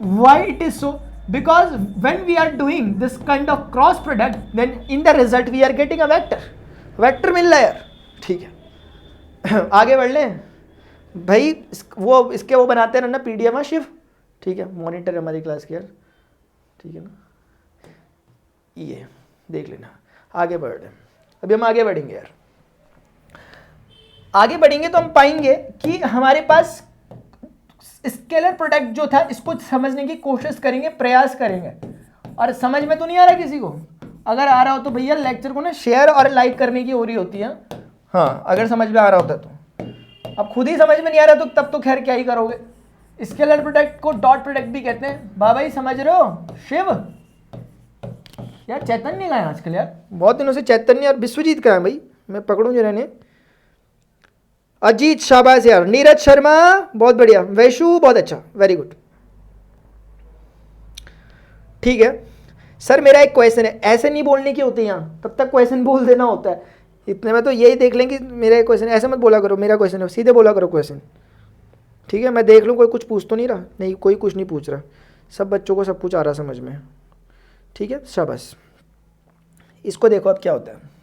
Why it is so? Because when we are doing this kind of cross product, then in the result we are getting a vector. Vector मिल रहा है यार, ठीक है। आगे बढ़ लें भाई। वो इसके वो बनाते हैं ना पीडीएफ शिव, ठीक है, मॉनिटर है हमारी क्लास के यार, ठीक है ना, ये देख लेना। आगे बढ़ रहे, अभी हम आगे बढ़ेंगे यार। आगे बढ़ेंगे तो हम पाएंगे कि हमारे पास स्केलर प्रोडक्ट जो था इसको समझने की कोशिश करेंगे, प्रयास करेंगे। और समझ में तो नहीं आ रहा किसी को? अगर आ रहा हो तो भैया लेक्चर को ना शेयर और लाइक करने की हो रही होती है। हाँ, अगर समझ में आ रहा होता तो। अब खुद ही समझ में नहीं आ रहा तो तब तो खैर क्या ही करोगे। Scalar product co dot product भी कहते हैं। बाबा ही समझ रहे हो? शिव यार, चैतन्य का है आजकल यार, बहुत दिनों से चैतन्य और विश्वजीत का है भाई, मैं पकड़ूं जो रहने। अजीत शाबाश यार। नीरज शर्मा बहुत बढ़िया। वैशु बहुत अच्छा, वेरी गुड। ठीक है सर, मेरा एक क्वेश्चन है। ऐसे नहीं बोलने की होती यहाँ, तब तक क्वेश्चन बोल देना होता है। इतने में तो यही देख लें कि मेरा एक क्वेश्चन, ऐसे मत बोला करो मेरा क्वेश्चन है, सीधे बोला करो क्वेश्चन, ठीक है। मैं देख लूँ कोई कुछ पूछ तो नहीं रहा। नहीं, कोई कुछ नहीं पूछ रहा, सब बच्चों को सब कुछ आ रहा समझ में, ठीक है, शाबाश। इसको देखो अब क्या होता है,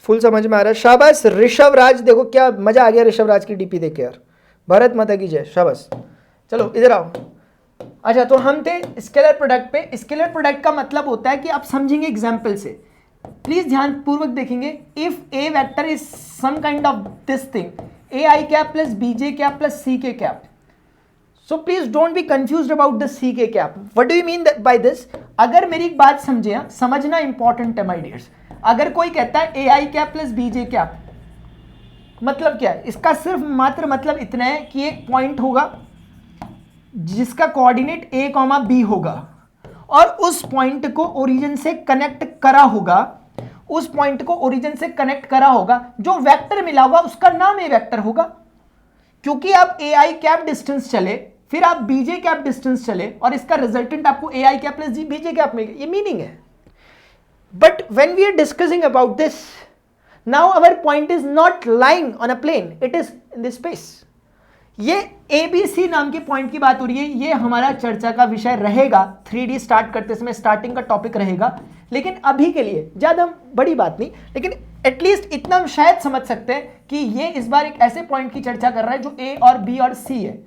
फुल समझ में आ रहा है, शाबाश। ऋषभ राज, देखो क्या मजा आ गया ऋषभ राज की डीपी देख के यार। भारत माता की जय, शाबाश। चलो इधर आओ। अच्छा, तो हम थे स्केलर प्रोडक्ट पे। स्केलर प्रोडक्ट का मतलब होता है कि आप समझेंगे एग्जाम्पल से, प्लीज ध्यान पूर्वक देखेंगे। If A vector is some kind of this thing, A I cap plus B J cap plus C K cap, so please don't be confused about the C K cap. What do you mean by this? अगर मेरी एक बात समझे, समझना इंपॉर्टेंट है माय डियर्स। अगर कोई कहता है A I cap plus B J cap, मतलब क्या है इसका? सिर्फ मात्र मतलब इतना है कि एक पॉइंट होगा जिसका कोऑर्डिनेट ए कॉमा बी होगा और उस पॉइंट को ओरिजिन से कनेक्ट करा होगा, उस पॉइंट को ओरिजिन से कनेक्ट करा होगा, जो वेक्टर मिला होगा उसका नाम ए वेक्टर होगा। क्योंकि आप ए आई कैप डिस्टेंस चले, फिर आप बीजे कैप डिस्टेंस चले और इसका रिजल्टेंट आपको ए I cap plus BJ cap मिल गया, ये मीनिंग है। But when we are discussing about this, now our point is not lying on a plane, it is in this space. ये ABC नाम के पॉइंट की बात हो रही है, ये हमारा चर्चा का विषय रहेगा। 3D स्टार्ट करते समय स्टार्टिंग का टॉपिक रहेगा, लेकिन अभी के लिए ज़्यादा बड़ी बात नहीं, लेकिन एटलीस्ट इतना हम शायद समझ सकते हैं कि ये इस बार एक ऐसे पॉइंट की चर्चा कर रहा है जो A और B और C है।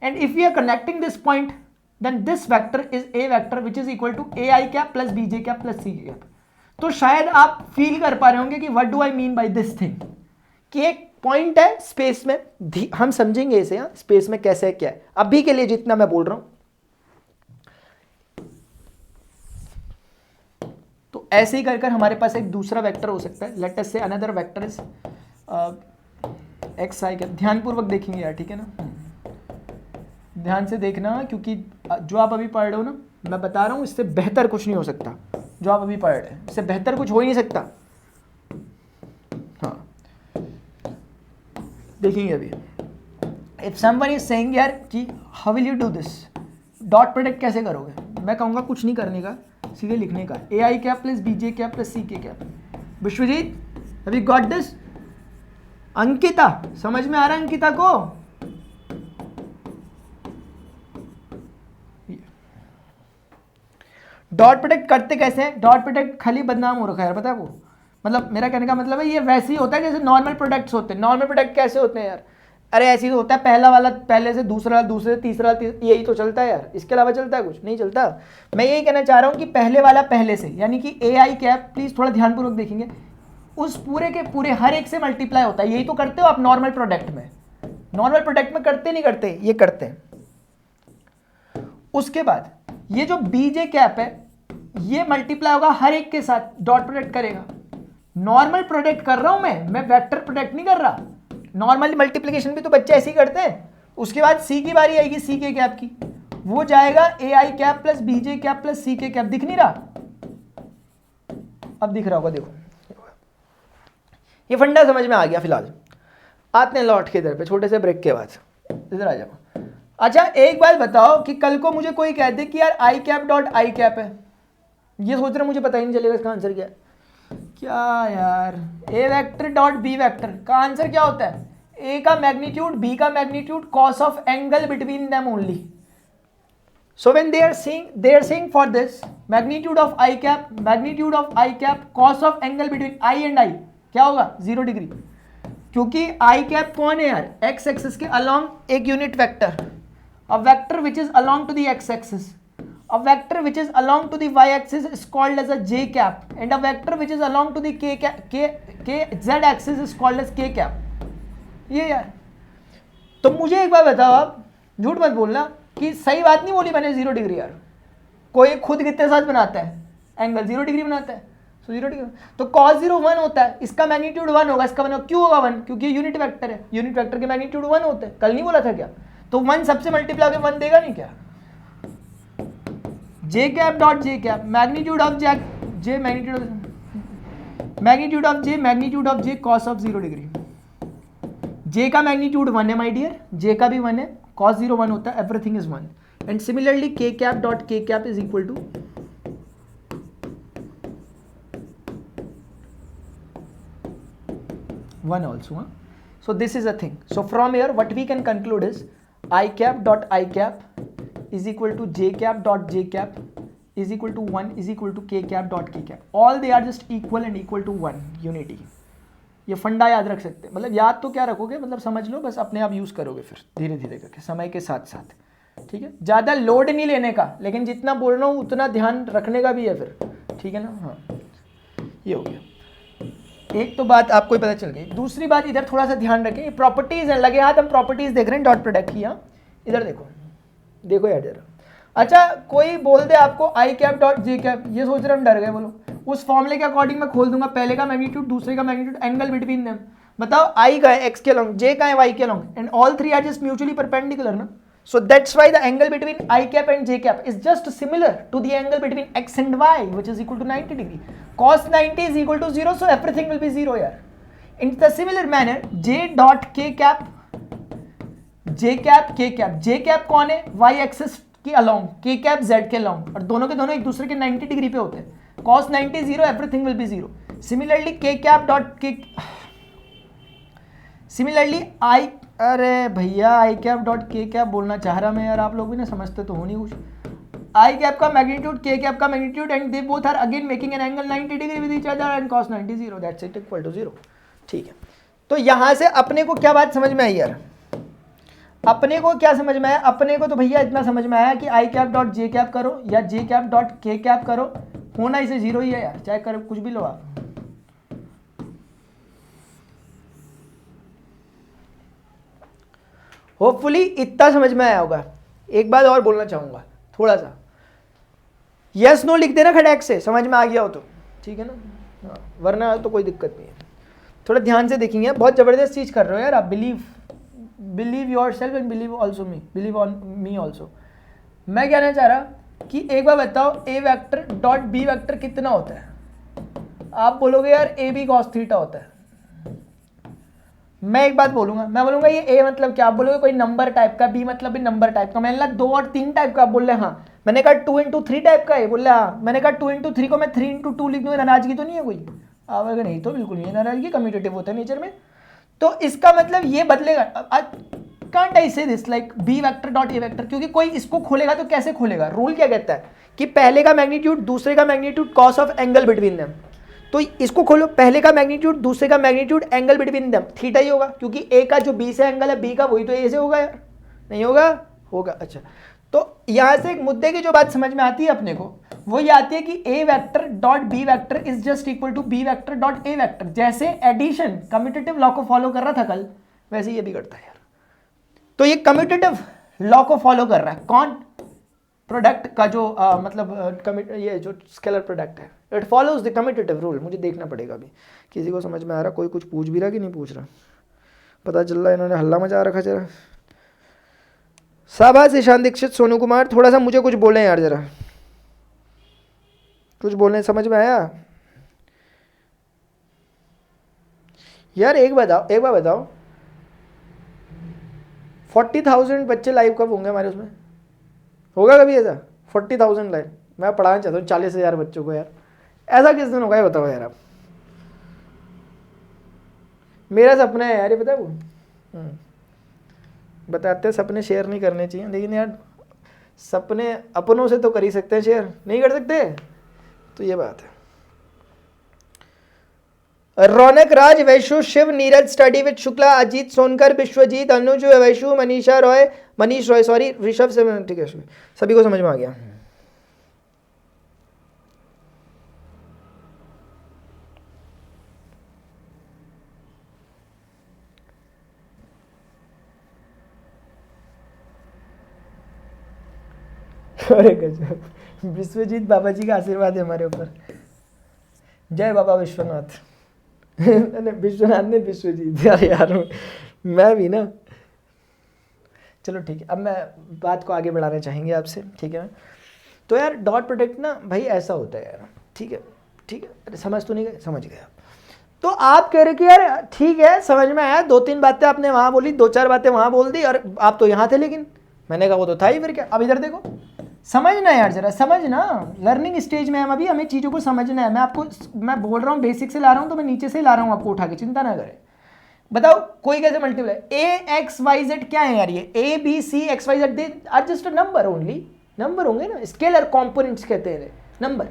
And if we are connecting this point, then this vector is A vector which is equal to AI cap plus BJ cap plus C cap. तो शायद आप फील कर पा रहे होंगे कि what do I mean by this thing, कि एक पॉइंट है स्पेस में, हम समझेंगे इसे स्पेस में कैसे है क्या है। अभी के लिए जितना मैं बोल रहा हूं, तो ऐसे ही कर हमारे पास एक दूसरा वेक्टर हो सकता है। लेट अस से अनदर वेक्टर इज एक्स आई। ध्यानपूर्वक देखेंगे यार, ठीक है ना, ध्यान से देखना, क्योंकि जो आप अभी पढ़ रहे हो ना, मैं बता रहा हूं इससे बेहतर कुछ नहीं हो सकता। जो आप अभी पढ़ रहे हैं इससे बेहतर कुछ हो ही नहीं सकता। हाँ, देखेंगे अभी। इफ समवन इज सेइंग यार कि how will you do this, dot product कैसे करोगे, मैं कहूँगा कुछ नहीं करने का, सीधे लिखने का, A I cap plus B J cap plus C K cap. Vishwajeet, have you got this? Ankita, समझ में आ रहा है अंकिता को? डॉट प्रोडक्ट करते कैसे हैं? डॉट प्रोडक्ट खाली बदनाम हो रखा है यार, पता है वो, मतलब मेरा कहने का मतलब है ये वैसे ही होता है जैसे नॉर्मल प्रोडक्ट्स होते हैं। नॉर्मल प्रोडक्ट कैसे होते हैं यार? अरे ऐसे ही होता है, पहला वाला पहले से, दूसरा दूसरे से, तीसरा यही तो चलता है यार, इसके अलावा चलता है? कुछ नहीं चलता। मैं यही कहना चाह रहा हूँ कि पहले वाला पहले से, यानी कि ए आई कैप, प्लीज थोड़ा ध्यानपूर्वक देखेंगे, उस पूरे के पूरे हर एक से मल्टीप्लाई होता है। यही तो करते हो आप नॉर्मल प्रोडक्ट में। नॉर्मल प्रोडक्ट में करते नहीं करते? ये करते हैं। उसके बाद ये जो बीजे कैप है ये मल्टीप्लाई होगा हर एक के साथ, डॉट प्रोडक्ट करेगा। नॉर्मल प्रोडक्ट कर रहा हूं मैं वेक्टर प्रोडक्ट नहीं कर रहा। नॉर्मल मल्टीप्लिकेशन भी तो बच्चे ऐसे ही करते हैं। उसके बाद सी की बारी आएगी, सी के कैप की, वो जाएगा A I cap plus B J cap plus C K cap. दिख नहीं रहा? अब दिख रहा होगा, देखो ये फंडा समझ में आ गया। फिलहाल आते हैं लौट के इधर पे, छोटे से ब्रेक के बाद इधर आ जाओ। अच्छा एक बात बताओ कि कल को मुझे कोई कहते कि यार आई कैप डॉट आई कैप है, ये सोच रहे मुझे पता ही नहीं चलेगा इसका आंसर क्या है। क्या यार, ए वेक्टर डॉट बी वेक्टर का आंसर क्या होता है? ए का मैग्नीट्यूड, बी का magnitude, cos of angle between them only. So when they are saying for this magnitude of I cap, cos of angle between I and I क्या होगा? 0 डिग्री। क्योंकि I cap कौन है यार? X एक्सिस के along एक unit vector, a vector which is along to the X axis, a vector which is along to the Y axis is called as a J cap, and a vector which is along to the Z axis is called as K cap। ये यार, तो मुझे एक बार बताओ, आप झूठ मत बोलना कि सही बात नहीं बोली मैंने 0 डिग्री। यार कोई खुद कितने साथ बनाता है एंगल? 0 डिग्री बनाता है। सो 0 डिग्री तो cos 0 1 होता है, इसका मैग्नीट्यूड 1 होगा, इसका 1 क्यों होगा 1? क्योंकि यूनिट वेक्टर है, यूनिट वेक्टर के मैग्नीट्यूड 1 होते हैं। कल नहीं बोला था क्या? तो 1 सबसे मल्टीप्लाई होकर 1 देगा नहीं क्या? J cap dot J cap, magnitude of J magnitude of J cos of 0 degree. J का मैग्नीट्यूड 1 है माय डियर, जे का भी 1 है, cos 0 1 होता है, everything is 1। And similarly k cap dot k cap is equal to 1 also। So this is a thing. So from here what we can conclude is I cap dot I cap is equal to j cap dot j cap is equal to 1 is equal to k cap dot k cap। all they are just equal and equal to 1 unity। ये फंडा याद रख सकते हैं, मतलब याद तो क्या रखोगे, मतलब समझ लो, बस अपने आप यूज़ करोगे फिर धीरे धीरे करके समय के साथ साथ। ठीक है, ज़्यादा लोड नहीं लेने का, लेकिन जितना बोल रहा हूँ उतना ध्यान रखने का भी है फिर। ठीक है ना? हाँ, ये हो गया। एक तो बात आपको ही पता चल गई। दूसरी बात इधर थोड़ा सा ध्यान रखें, ये प्रॉपर्टीज़ है, लगे हाथ हम प्रॉपर्टीज़ देख रहे हैं डॉट प्रोडक्ट की। यहाँ इधर देखो, देखो यार जरा। अच्छा कोई बोल दे आपको आई कैप डॉट जे कैप, ये सोच रहे हम डर गए। बोलो उस फॉर्मूले के अकॉर्डिंग मैं खोल दूंगा, पहले का मैग्नीट्यूड, दूसरे का मैग्नीट्यूड, एंगल बिटवीन देम। बताओ आई का है एक्स के लॉन्ग, जे का है वाई के long, and all three are just mutually perpendicular ना। So that's why the angle between I cap and J cap is just similar to the angle between X and Y, which is equal to 90 degree. Cos 90 is equal to 0, so everything will be 0 here. In the similar manner, J dot K cap, J cap, K cap, J cap कौन है? Y axis के along, K cap Z के along, और दोनों के दोनों एक दूसरे के 90 डिग्री पे होते हैं। Cos 90 0, everything will be 0. Similarly, K cap dot K, similarly I, अरे भैया आई कैप डॉट के कैप बोलना चाह रहा मैं यार, आप लोग भी ना समझते तो हो नहीं कुछ। आई कैप का मैग्नीट्यूड, के कैप का magnitude, and they both are again making an angle 90 degree with each other and cos 90 0, that's it equal to 0। ठीक है, तो यहाँ से अपने को क्या बात समझ में आई यार? अपने को क्या समझ में आया? अपने को तो भैया इतना समझ में आया कि I cap dot J cap करो या जे कैप डॉट के कैप करो, होना इसे 0 ही है यार, चाहे करो कुछ भी लो आप। होपफुली इतना समझ में आया होगा। एक बात और बोलना चाहूँगा थोड़ा सा, यस नो लिख देना खड़ैक से, समझ में आ गया हो तो ठीक है ना? हाँ, वरना तो कोई दिक्कत नहीं है। थोड़ा ध्यान से देखेंगे, बहुत ज़बरदस्त चीज़ कर रहे हो यार आप। Believe your self and believe also me, believe on me also. मैं कहना चाह रहा कि एक बार बताओ ए वेक्टर डॉट बी वेक्टर कितना होता है? आप बोलोगे यार ए बी कॉस थीटा होता है। मैं एक बात बोलूंगा, मैं बोलूंगा ये ए मतलब क्या? आप बोलोगे कोई नंबर टाइप का, बी मतलब भी नंबर टाइप का। मैंने कहा 2 और 3 टाइप का, आप बोल रहे हाँ। मैंने कहा 2 into 3 टाइप का है, बोल रहे हाँ। मैंने कहा 2 into 3 को मैं 3 into 2 लिख दूँ, नाराजगी तो नहीं है कोई? आवेगा नहीं तो बिल्कुल नहीं, नाराजगी कम्यूटेटिव होता है नेचर में। तो इसका मतलब ये बदलेगा। Can't I say this like B vector dot A vector, क्योंकि कोई इसको खोलेगा तो कैसे खोलेगा? रूल क्या कहता है कि पहले का मैग्नीट्यूड, दूसरे का magnitude, cos of angle between them. तो इसको खोलो, पहले का मैग्नीट्यूड, दूसरे का magnitude, angle between them theta ही होगा, क्योंकि ए का जो बी से एंगल है, बी का वही तो ए से होगा यार, नहीं होगा? होगा। अच्छा, तो यहाँ से एक मुद्दे की जो बात समझ में आती है अपने को, वो ये आती है कि A vector dot B vector is just equal to B vector dot A vector. जैसे एडिशन कम्यूटेटिव लॉ को फॉलो कर रहा था कल, वैसे ये भी करता है यार। तो ये कम्यूटेटिव लॉ को फॉलो कर रहा है कौन? प्रोडक्ट का जो ये जो स्केलर प्रोडक्ट है, it follows the commutative rule. मुझे देखना पड़ेगा अभी किसी को समझ में आ रहा, कोई कुछ पूछ भी रहा कि नहीं पूछ रहा, पता चल रहा है इन्होंने हल्ला मचा रखा जरा। शाबाश ईशान दीक्षित, सोनू कुमार, थोड़ा सा मुझे कुछ बोलें यार, जरा कुछ बोलने, समझ में आया यार? एक बार बताओ 40,000 बच्चे लाइव कब होंगे हमारे उसमें? होगा कभी ऐसा 40,000 लाइव? मैं पढ़ाना चाहता हूँ 40,000 बच्चों को यार, ऐसा किस दिन होगा ये बताओ यार आप। मेरा सपना है यार, ये पता है वो, बताते हैं सपने शेयर नहीं करने चाहिए, लेकिन यार सपने अपनों से तो कर ही सकते हैं, शेयर नहीं कर सकते, तो ये बात है। Raunak Raj, Vaishu, Shiv, Neeraj, study with Shukla, Ajeet Sonkar, Vishwajeet, Anuj, Vaishu, Manish Roy sorry, Rishabh से, ठीक है, सभी को समझ में आ गया। अरे गजब, विश्वजीत बाबा जी का आशीर्वाद है हमारे ऊपर, जय बाबा विश्वनाथ। विश्वनाथ ने विश्वजीत यार, मैं भी ना, चलो ठीक है, अब मैं बात को आगे बढ़ाना चाहेंगे आपसे, ठीक है। तो यार डॉट प्रोडक्ट ना भाई ऐसा होता है यार, ठीक है, अरे समझ तो नहीं गए, समझ गए आप। तो आप कह रहे कि यार ठीक है समझ में आया, 2-3 बातें आपने वहाँ बोली, 2-4 बातें वहाँ बोल दी, और आप तो यहाँ थे, लेकिन मैंने कहा वो तो था ही, फिर क्या। अब इधर देखो, समझना यार, जरा समझना, लर्निंग स्टेज में हम अभी, हमें चीज़ों को समझना है। मैं बोल रहा हूँ बेसिक से ला रहा हूँ, तो मैं नीचे से ला रहा हूँ आपको उठा के, चिंता ना करें। बताओ कोई कैसे multiply, A X Y Z क्या है यार, ये A B C X Y Z, they are just a number only, number होंगे ना, स्केलर कॉम्पोनेंट्स कहते हैं नंबर।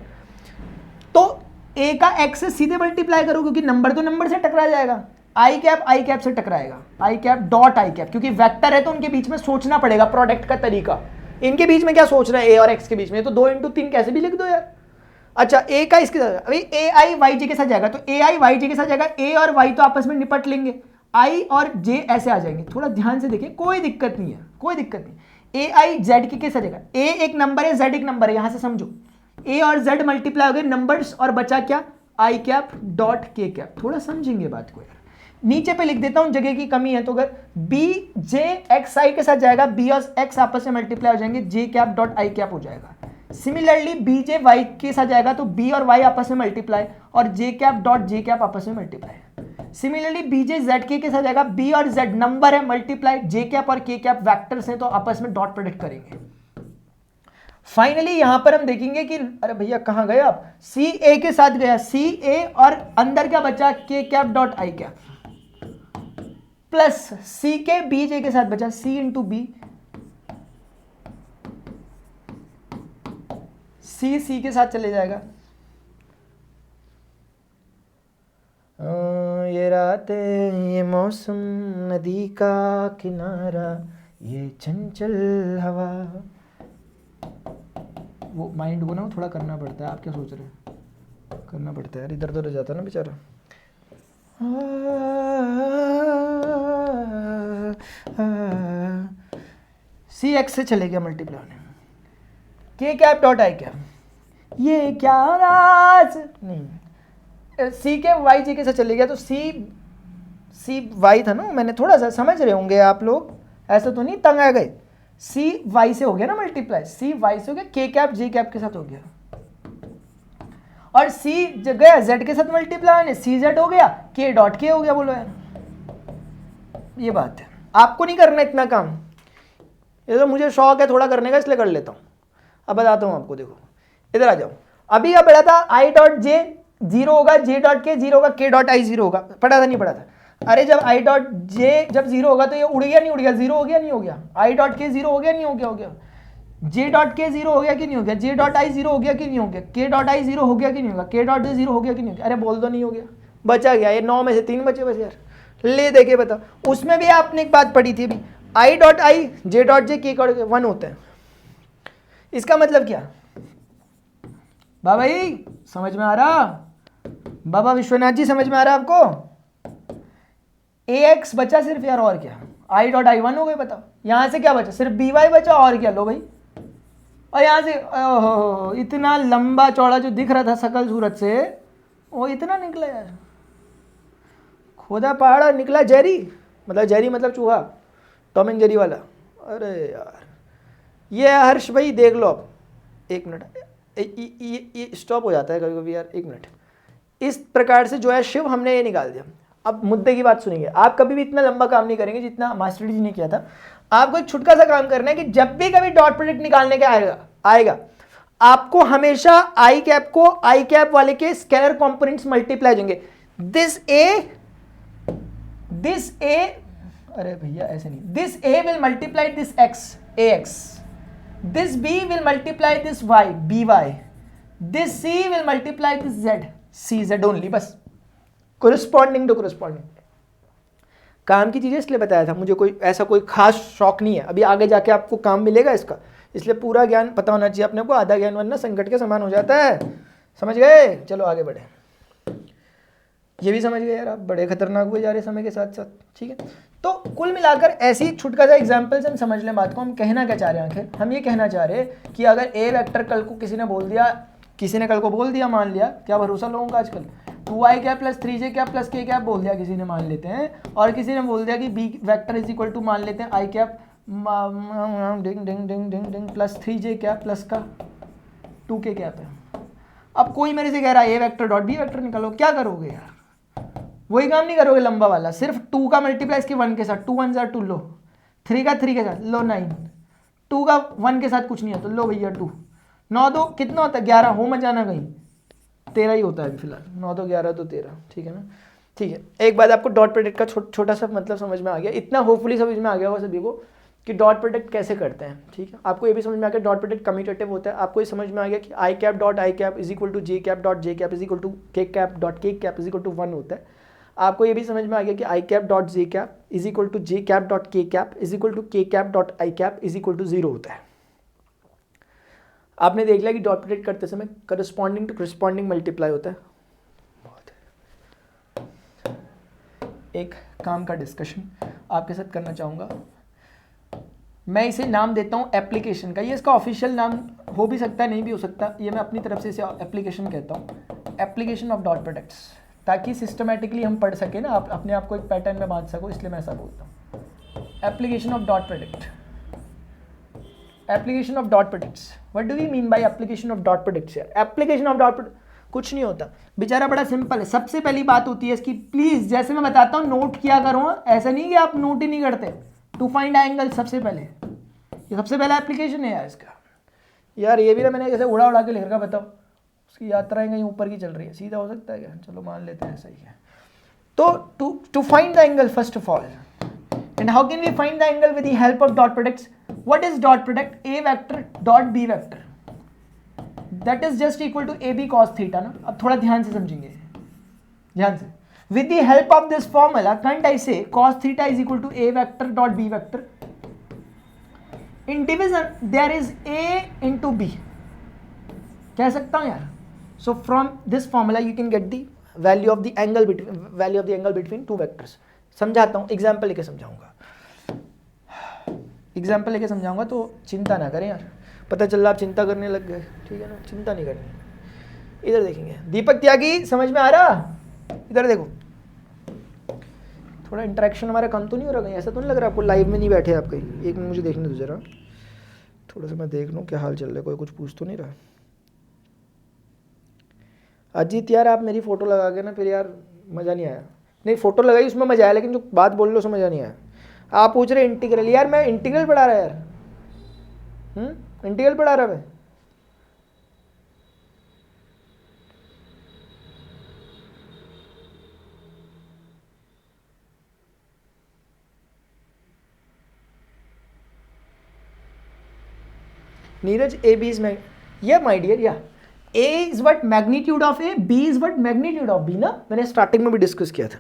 तो ए का एक्स से सीधे मल्टीप्लाई करो, क्योंकि नंबर तो नंबर से टकरा जाएगा, आई कैप से टकराएगा, आई कैप डॉट आई कैप, क्योंकि वेक्टर है तो उनके बीच में सोचना पड़ेगा प्रोडक्ट का तरीका। इनके बीच में क्या सोच रहा है, ए और एक्स के बीच में, तो 2 × 3 कैसे भी लिख दो यार। अच्छा ए का इसके साथ, अभी ए आई वाई जे के साथ जाएगा, तो ए आई वाई जे के साथ जाएगा, ए और वाई तो आपस में निपट लेंगे, आई और जे ऐसे आ जाएंगे। थोड़ा ध्यान से देखिए, कोई दिक्कत नहीं है, कोई दिक्कत नहीं। ए आई जेड के साथ जाएगा, ए एक नंबर है, जेड एक नंबर है, यहां से समझो, ए और जेड मल्टीप्लाई हो गए नंबर्स, और बचा क्या, आई कैप डॉट के कैप। थोड़ा समझेंगे बात को यार, नीचे पे लिख देता हूं, जगह की कमी है, तो अगर बी जे एक्स आई के साथ जाएगा, बी और एक्स आपस में मल्टीप्लाई हो जाएंगे, जे कैप डॉट आई कैप हो जाएगा। सिमिलरली बी जे वाई के साथ जाएगा, तो बी और वाई आपस में मल्टीप्लाई, और J cap dot J cap आपस में multiply. Similarly B J Z के साथ जाएगा, बी और जेड नंबर है मल्टीप्लाई, जे कैप और के कैप वैक्टर्स हैं, तो आपस में डॉट प्रोडक्ट करेंगे। फाइनली यहां पर हम देखेंगे कि अरे भैया कहां गए आप, सी ए के साथ गया, सी ए और अंदर क्या बचा, K cap dot I cap, plus C K B जे के साथ बचा, सी इंटू बी, सी के साथ चले जाएगा। ये रातें, ये मौसम, नदी का किनारा, ये चंचल हवा, वो माइंड को ना थोड़ा करना पड़ता है। आप क्या सोच रहे हैं, करना पड़ता है यार, इधर उधर जाता है ना बेचारा। सी एक्स से चले गया मल्टीप्लाई होने, के कैप डॉट आई कैप, ये क्या राज नहीं, सी के वाई जी के साथ चले गया, तो सी वाई था ना, मैंने थोड़ा सा समझ रहे होंगे आप लोग, ऐसा तो नहीं तंग आ गए। सी वाई से हो गया ना मल्टीप्लाई, सी वाई से हो गया, के कैप जे कैप के साथ हो गया, और सी गया जेड के साथ मल्टीप्लाई होने, सी जेड हो गया, के डॉट के हो गया। बोलो यार, ये बात है, आपको नहीं करना इतना काम, ये तो मुझे शौक है थोड़ा करने का, इसलिए कर लेता हूँ। अब बताता हूँ आपको, देखो इधर आ जाओ। अभी क्या पढ़ा था, आई डॉट जे 0 होगा, जे डॉट के 0 होगा, के डॉट आई 0 होगा, पढ़ा था नहीं पढ़ा था? अरे जब आई डॉट जे जब 0 होगा तो ये उड़ गया नहीं उड़ गया, 0 हो गया नहीं हो गया, आई डॉट के 0 हो गया नहीं हो गया, हो गया, जे डॉट के 0 हो गया कि नहीं हो गया, जे डॉट आई 0 हो गया कि नहीं हो गया, के डॉट आई 0 हो गया कि नहीं होगा, के डॉट जे 0 हो गया कि नहीं हो गया। अरे बोल दो नहीं हो गया, बचा गया ये 9 में से 3 बचे बस यार, ले देखे बता। उसमें भी आपने एक बात पढ़ी थी अभी, I dot I J dot J के डॉट 1 होते हैं। इसका मतलब क्या बाबा जी, समझ में आ रहा? बाबा विश्वनाथ जी समझ में आ रहा आपको? ए एक्स बचा सिर्फ यार, और क्या, आई डॉट आई 1 हो गए। बताओ यहां से क्या बचा, सिर्फ बी वाई बचा, और क्या, लो भाई। और यहां से ओहो, इतना लंबा चौड़ा जो दिख रहा था शकल सूरत से, वो इतना निकला यार, खोदा पहाड़ा निकला जेरी, मतलब जेरी मतलब चूहा, टॉम एंड जेरी वाला। अरे यार ये है हर्ष भाई, देख लो आप, एक मिनट, ये स्टॉप हो जाता है कभी कभी यार, एक मिनट। इस प्रकार से जो है शिव हमने ये निकाल दिया। अब मुद्दे की बात सुनिए, आप कभी भी इतना लंबा काम नहीं करेंगे जितना मास्टर जी ने किया था। आपको एक छुटका सा काम करना है कि जब भी कभी डॉट प्रोडक्ट निकालने का आएगा आपको हमेशा आई कैप को आई कैप वाले के स्केलर कंपोनेंट्स मल्टीप्लाई होंगे। दिस ए, अरे भैया ऐसे नहीं, this A will multiply this X, A X, this B will multiply this Y, B Y, this C will multiply this Z, C Z only, बस कोरिस्पॉन्डिंग टू कोरिस्पॉन्डिंग। काम की चीजें इसलिए बताया था, मुझे कोई ऐसा कोई खास शौक नहीं है, अभी आगे जाके आपको काम मिलेगा इसका, इसलिए पूरा ज्ञान पता होना चाहिए अपने को, आधा ज्ञान वरना संकट के समान हो जाता है। समझ गए? चलो आगे बढ़े। ये भी समझ गए यार आप, बड़े खतरनाक हुए जा रहे समय के साथ साथ, ठीक है। तो कुल मिलाकर ऐसी छुटका सा एग्जाम्पल से हम समझ लें बात को। हम कहना क्या चाह रहे हैं आखिर? हम ये कहना चाह रहे हैं कि अगर ए वेक्टर कल को किसी ने कल को बोल दिया, मान लिया, क्या भरोसा लोगों का आजकल, 2i cap plus 3j cap plus k cap बोल दिया किसी ने, मान लेते हैं, और किसी ने बोल दिया कि B vector is equal to मान लेते हैं i cap ding ding ding ding ding plus 3j cap plus का 2k कैप है। अब कोई मेरे से कह रहा है A vector dot B vector निकालो, क्या करोगे यार? वही काम नहीं करोगे लंबा वाला, सिर्फ 2 का मल्टीप्लाई इसके 1 के साथ, 2 1 जार 2 लो, 3 का 3 के साथ लो 9, 2 का 1 के साथ कुछ नहीं है तो लो भैया 2, 9 2 कितना होता है 11, हो मत जाना कहीं, 13 ही होता है अभी फिलहाल, 9 2 11 तो 13, ठीक है ना। ठीक है, एक बात आपको डॉट प्रोडक्ट का छोटा सा मतलब समझ में आ गया, इतना होपफुली समझ में आ गया होगा सभी को कि डॉट प्रोडक्ट कैसे करते हैं, ठीक है। आपको ये भी समझ में आ गया डॉट प्रोडक्ट कम्यूटेटिव होता है, आपको ये समझ में आ गया कि I cap dot I cap is equal to J cap dot J cap is equal to K cap dot K cap is equal to 1 होता है। आपको ये भी समझ में आ गया कि I cap dot J cap is equal to J cap dot K cap is equal to K cap dot I cap is equal to 0 होता है। आपने देख लिया कि डॉट प्रोडक्ट करते समय करस्पॉन्डिंग टू करस्पॉन्डिंग मल्टीप्लाई होता है। एक काम का डिस्कशन आपके साथ करना चाहूँगा, मैं इसे नाम देता हूँ एप्लीकेशन का, ये इसका ऑफिशियल नाम हो भी सकता है नहीं भी हो सकता, ये मैं अपनी तरफ से इसे एप्लीकेशन कहता हूँ, एप्लीकेशन ऑफ डॉट प्रोडक्ट्स, ताकि सिस्टमेटिकली हम पढ़ सकें ना, आप अपने आप को एक पैटर्न में बांध सको, इसलिए मैं ऐसा बोलता हूँ। Application of dot product, application of dot products, what do we mean by application of dot products? यार एप्लीकेशन ऑफ डॉट प्रोडक्ट कुछ नहीं होता बेचारा, बड़ा सिंपल है। सबसे पहली बात होती है इसकी, प्लीज जैसे मैं बताता हूँ नोट किया करो, ऐसा नहीं कि आप नोट ही नहीं करते। टू फाइंड एंगल सबसे पहले, ये सबसे पहला एप्लीकेशन है यार इसका। यार ये भी ना मैंने जैसे उड़ा उड़ा के लिख रखा, बताओ उसकी यात्राएं कहीं ऊपर की चल रही है, सीधा हो सकता है क्या? चलो मान लेते हैं सही है। तो to find the angle first of all, and how can we find the angle with the help of dot products? What is dot product? A vector dot B vector, that is just equal to A B cos theta ना। अब थोड़ा ध्यान से समझेंगे, ध्यान से। With the help of this formula can't I say cos theta is equal to A vector dot B vector, in division there is a into b, कह सकता हूं यार। so from this formula you can get the value of the angle between two vectors। समझाता हूं, एग्जांपल लेके समझाऊंगा, एग्जांपल लेके समझाऊंगा, तो चिंता ना करें यार। पता चल रहा आप चिंता करने लग गए, ठीक है ना, चिंता नहीं करनी। इधर देखेंगे, दीपक त्यागी समझ में आ रहा? इधर देखो, थोड़ा इंटरेक्शन हमारा कम तो नहीं हो रहा कहीं? ऐसा तो नहीं लग रहा आपको लाइव में नहीं बैठे आप कहीं? एक मिनट मुझे देखने दो जरा, थोड़ा सा मैं देख लूँ क्या हाल चल रहा है, कोई कुछ पूछ तो नहीं रहा। अजीत यार आप मेरी फ़ोटो लगा के ना फिर यार मज़ा नहीं आया। नहीं फ़ोटो लगाई उसमें मज़ा आया, लेकिन जो बात बोल लो उसमें मज़ा नहीं आया। आप पूछ रहे इंटीग्रल, यार मैं इंटीग्रल पढ़ा रहा यार, इंटीग्रल पढ़ा रहा मैं। Neeraj A B is my dear, या A is what magnitude of A, B is what magnitude of B ना, मैंने स्टार्टिंग में भी डिस्कस किया था।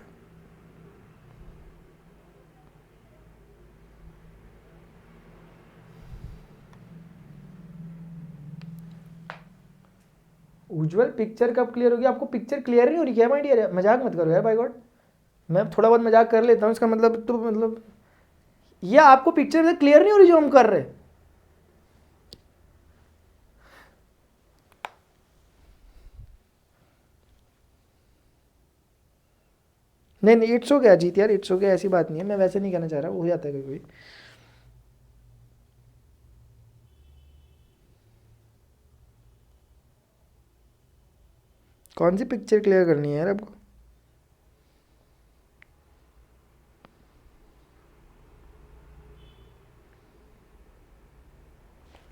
उज्जवल पिक्चर कब क्लियर होगी? आपको पिक्चर क्लियर नहीं हो रही क्या माय डियर? मजाक मत करो यार बाय गॉड, मैं थोड़ा बहुत मजाक कर लेता हूँ, इसका मतलब तो मतलब ये आपको पिक्चर क्लियर नहीं हो रही जो हम कर रहे हैं? नहीं इट्स ओके अजीत यार, इट्स ओके, ऐसी बात नहीं है, मैं वैसे नहीं कहना चाह रहा, हो जाता है कभी। कौन सी पिक्चर क्लियर करनी है यार आपको?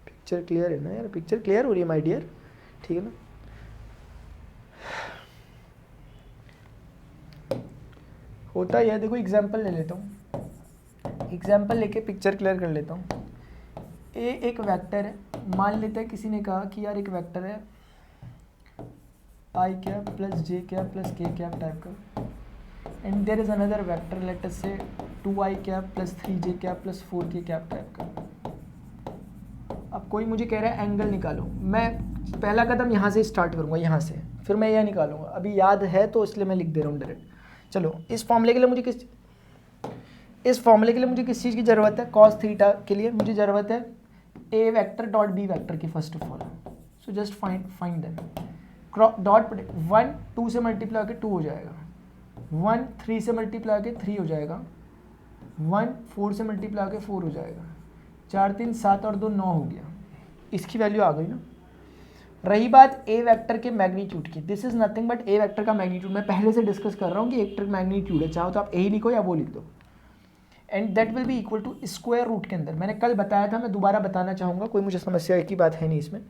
पिक्चर क्लियर है ना यार? पिक्चर क्लियर हो रही है माय डियर, ठीक है ना? होता है, देखो एग्जांपल ले लेता हूँ, एग्जांपल लेके पिक्चर क्लियर कर लेता हूँ। ए एक वेक्टर है, मान लेते हैं किसी ने कहा कि यार एक वेक्टर है I cap plus J cap plus K cap type का, and there is another vector let us say 2i cap plus 3j cap plus 4k cap type का। अब कोई मुझे कह रहा है एंगल निकालो, मैं पहला कदम यहाँ से स्टार्ट करूँगा, यहाँ से, फिर मैं यह निकालूंगा। अभी याद है तो इसलिए मैं लिख दे रहा हूँ डायरेक्ट। चलो इस फॉर्मूले के लिए मुझे किस चीज़ की ज़रूरत है? कॉस थीटा के लिए मुझे ज़रूरत है A vector dot B vector की first of all. So just find that. Dot 1 2 से मल्टीप्लाई होकर 2 हो जाएगा, 1 3 से मल्टीप्लाई होकर 3 हो जाएगा, 1 4 से मल्टीप्लाई होकर 4 हो जाएगा, 4 3 7 और 2 9 हो गया। इसकी वैल्यू आ गई ना। रही बात ए वेक्टर के मैग्नीट्यूड की, this is nothing but A vector का मैग्नीट्यूड। मैं पहले से डिस्कस कर रहा हूँ कि एक मैग्नीट्यूड है, चाहो तो आप ए ही लिखो या वो लिख दो, and that will be equal to square root के अंदर। मैंने कल बताया था, मैं दोबारा बताना चाहूँगा, कोई मुझे समस्या की बात है नहीं इसमें।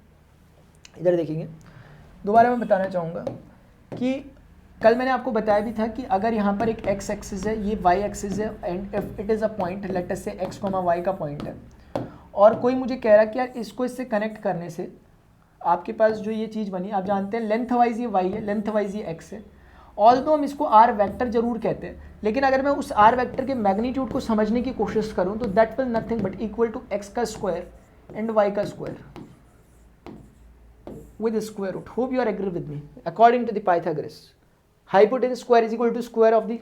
इधर देखेंगे, दोबारा मैं बताना चाहूँगा कि कल मैंने आपको बताया भी था कि अगर यहाँ पर एक एक्स एक्सिस है, ये वाई एक्सिस है, and if it is a point, late us से एक्स कॉमा वाई का पॉइंट है, और कोई मुझे कह रहा है कि यार इसको इससे कनेक्ट करने से आपके पास जो ये चीज़ बनी, आप जानते हैं लेंथ वाइज ये वाई है, लेंथ वाइज ये एक्स है। ऑल्दो हम इसको आर वेक्टर जरूर कहते हैं, लेकिन अगर मैं उस आर वेक्टर के मैग्नीट्यूड को समझने की कोशिश करूं तो that will nothing but equal to X का स्क्वायर एंड वाई का square with square root. Hope you are agree with me. According to the Pythagoras, hypotenuse square is equal to square of the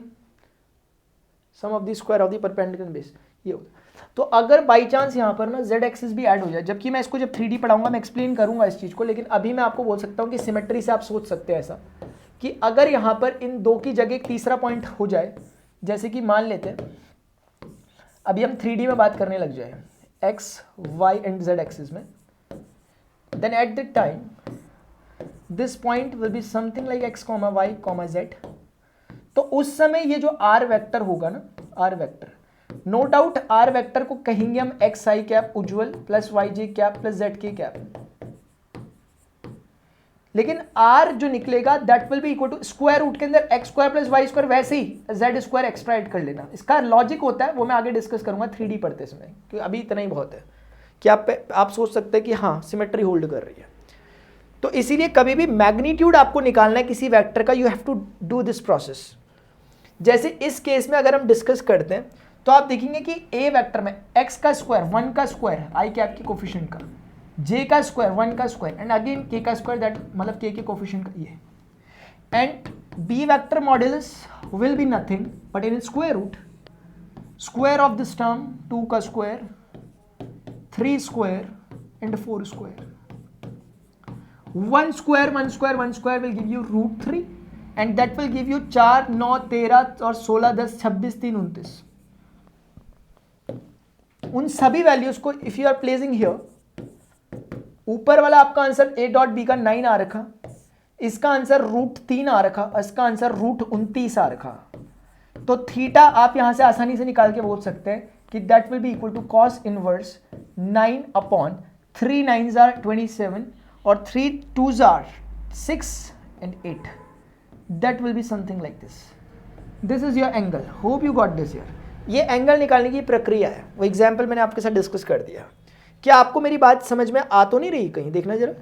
sum of the square of the perpendicular base. ये होता। तो अगर बाई चांस यहाँ पर ना z एक्सिस भी ऐड हो जाए, जबकि मैं इसको जब 3D पढ़ाऊंगा मैं एक्सप्लेन करूंगा इस चीज़ को, लेकिन अभी मैं आपको बोल सकता हूँ कि सिमेट्री से आप सोच सकते हैं ऐसा कि अगर यहाँ पर इन दो की जगह एक तीसरा पॉइंट हो जाए, जैसे कि मान लेते हैं अभी हम 3D में बात करने लग जाए x, y and z axis में, then at that time this point will be something like x comma y comma z। तो उस समय ये जो r वेक्टर होगा ना, r vector, no doubt r vector को कहेंगे हम एक्स आई कैप उज्ज्वल plus Y J cap plus Z K cap, लेकिन r जो निकलेगा that will be equal to square root के अंदर X square plus Y square, वैसे ही जेड स्क्वायर एक्स्ट्रा ऐड कर लेना। इसका लॉजिक होता है वो मैं आगे डिस्कस करूंगा 3D पढ़ते समय, क्योंकि अभी इतना ही बहुत है कि आप सोच सकते हैं कि हाँ सिमेट्री होल्ड कर रही है। तो इसीलिए कभी भी मैग्नीट्यूड आपको निकालना है किसी वेक्टर का, you have to do this process. जैसे इस केस में अगर हम डिस्कस करते हैं तो आप देखेंगे कि ए वेक्टर में एक्स का स्क्वायर 1 का स्क्वायर आई कैप के कोफिशिएंट का, जे का स्क्वायर 1 का स्क्वायर एंड अगेन के का स्क्वायर, दैट मतलब के कोफिशिएंट का ये, and B vector modulus will be nothing but in square root square of this term 2 का square 3 square and 4 square. 1 square 1 square 1 square will give you root 3 and that will give you 4 9 13 और 16 10 26 3 29। उन सभी वैल्यूज को if you are placing here, ऊपर वाला आपका आंसर a डॉट बी का 9 आ रखा, इसका आंसर रूट 3 आ रखा, इसका आंसर रूट 29 आ रखा। तो थीटा आप यहां से आसानी से निकाल के बोल सकते हैं कि that will be equal to cos inverse 9 upon 3 9s are 27 और 3 2s are 6 and 8। That will be something like this. This is your angle. Hope you got this here. ये एंगल निकालने की प्रक्रिया है, वो एग्जाम्पल मैंने आपके साथ डिस्कस कर दिया। क्या आपको मेरी बात समझ में आ तो नहीं रही? कहीं देखना जरा,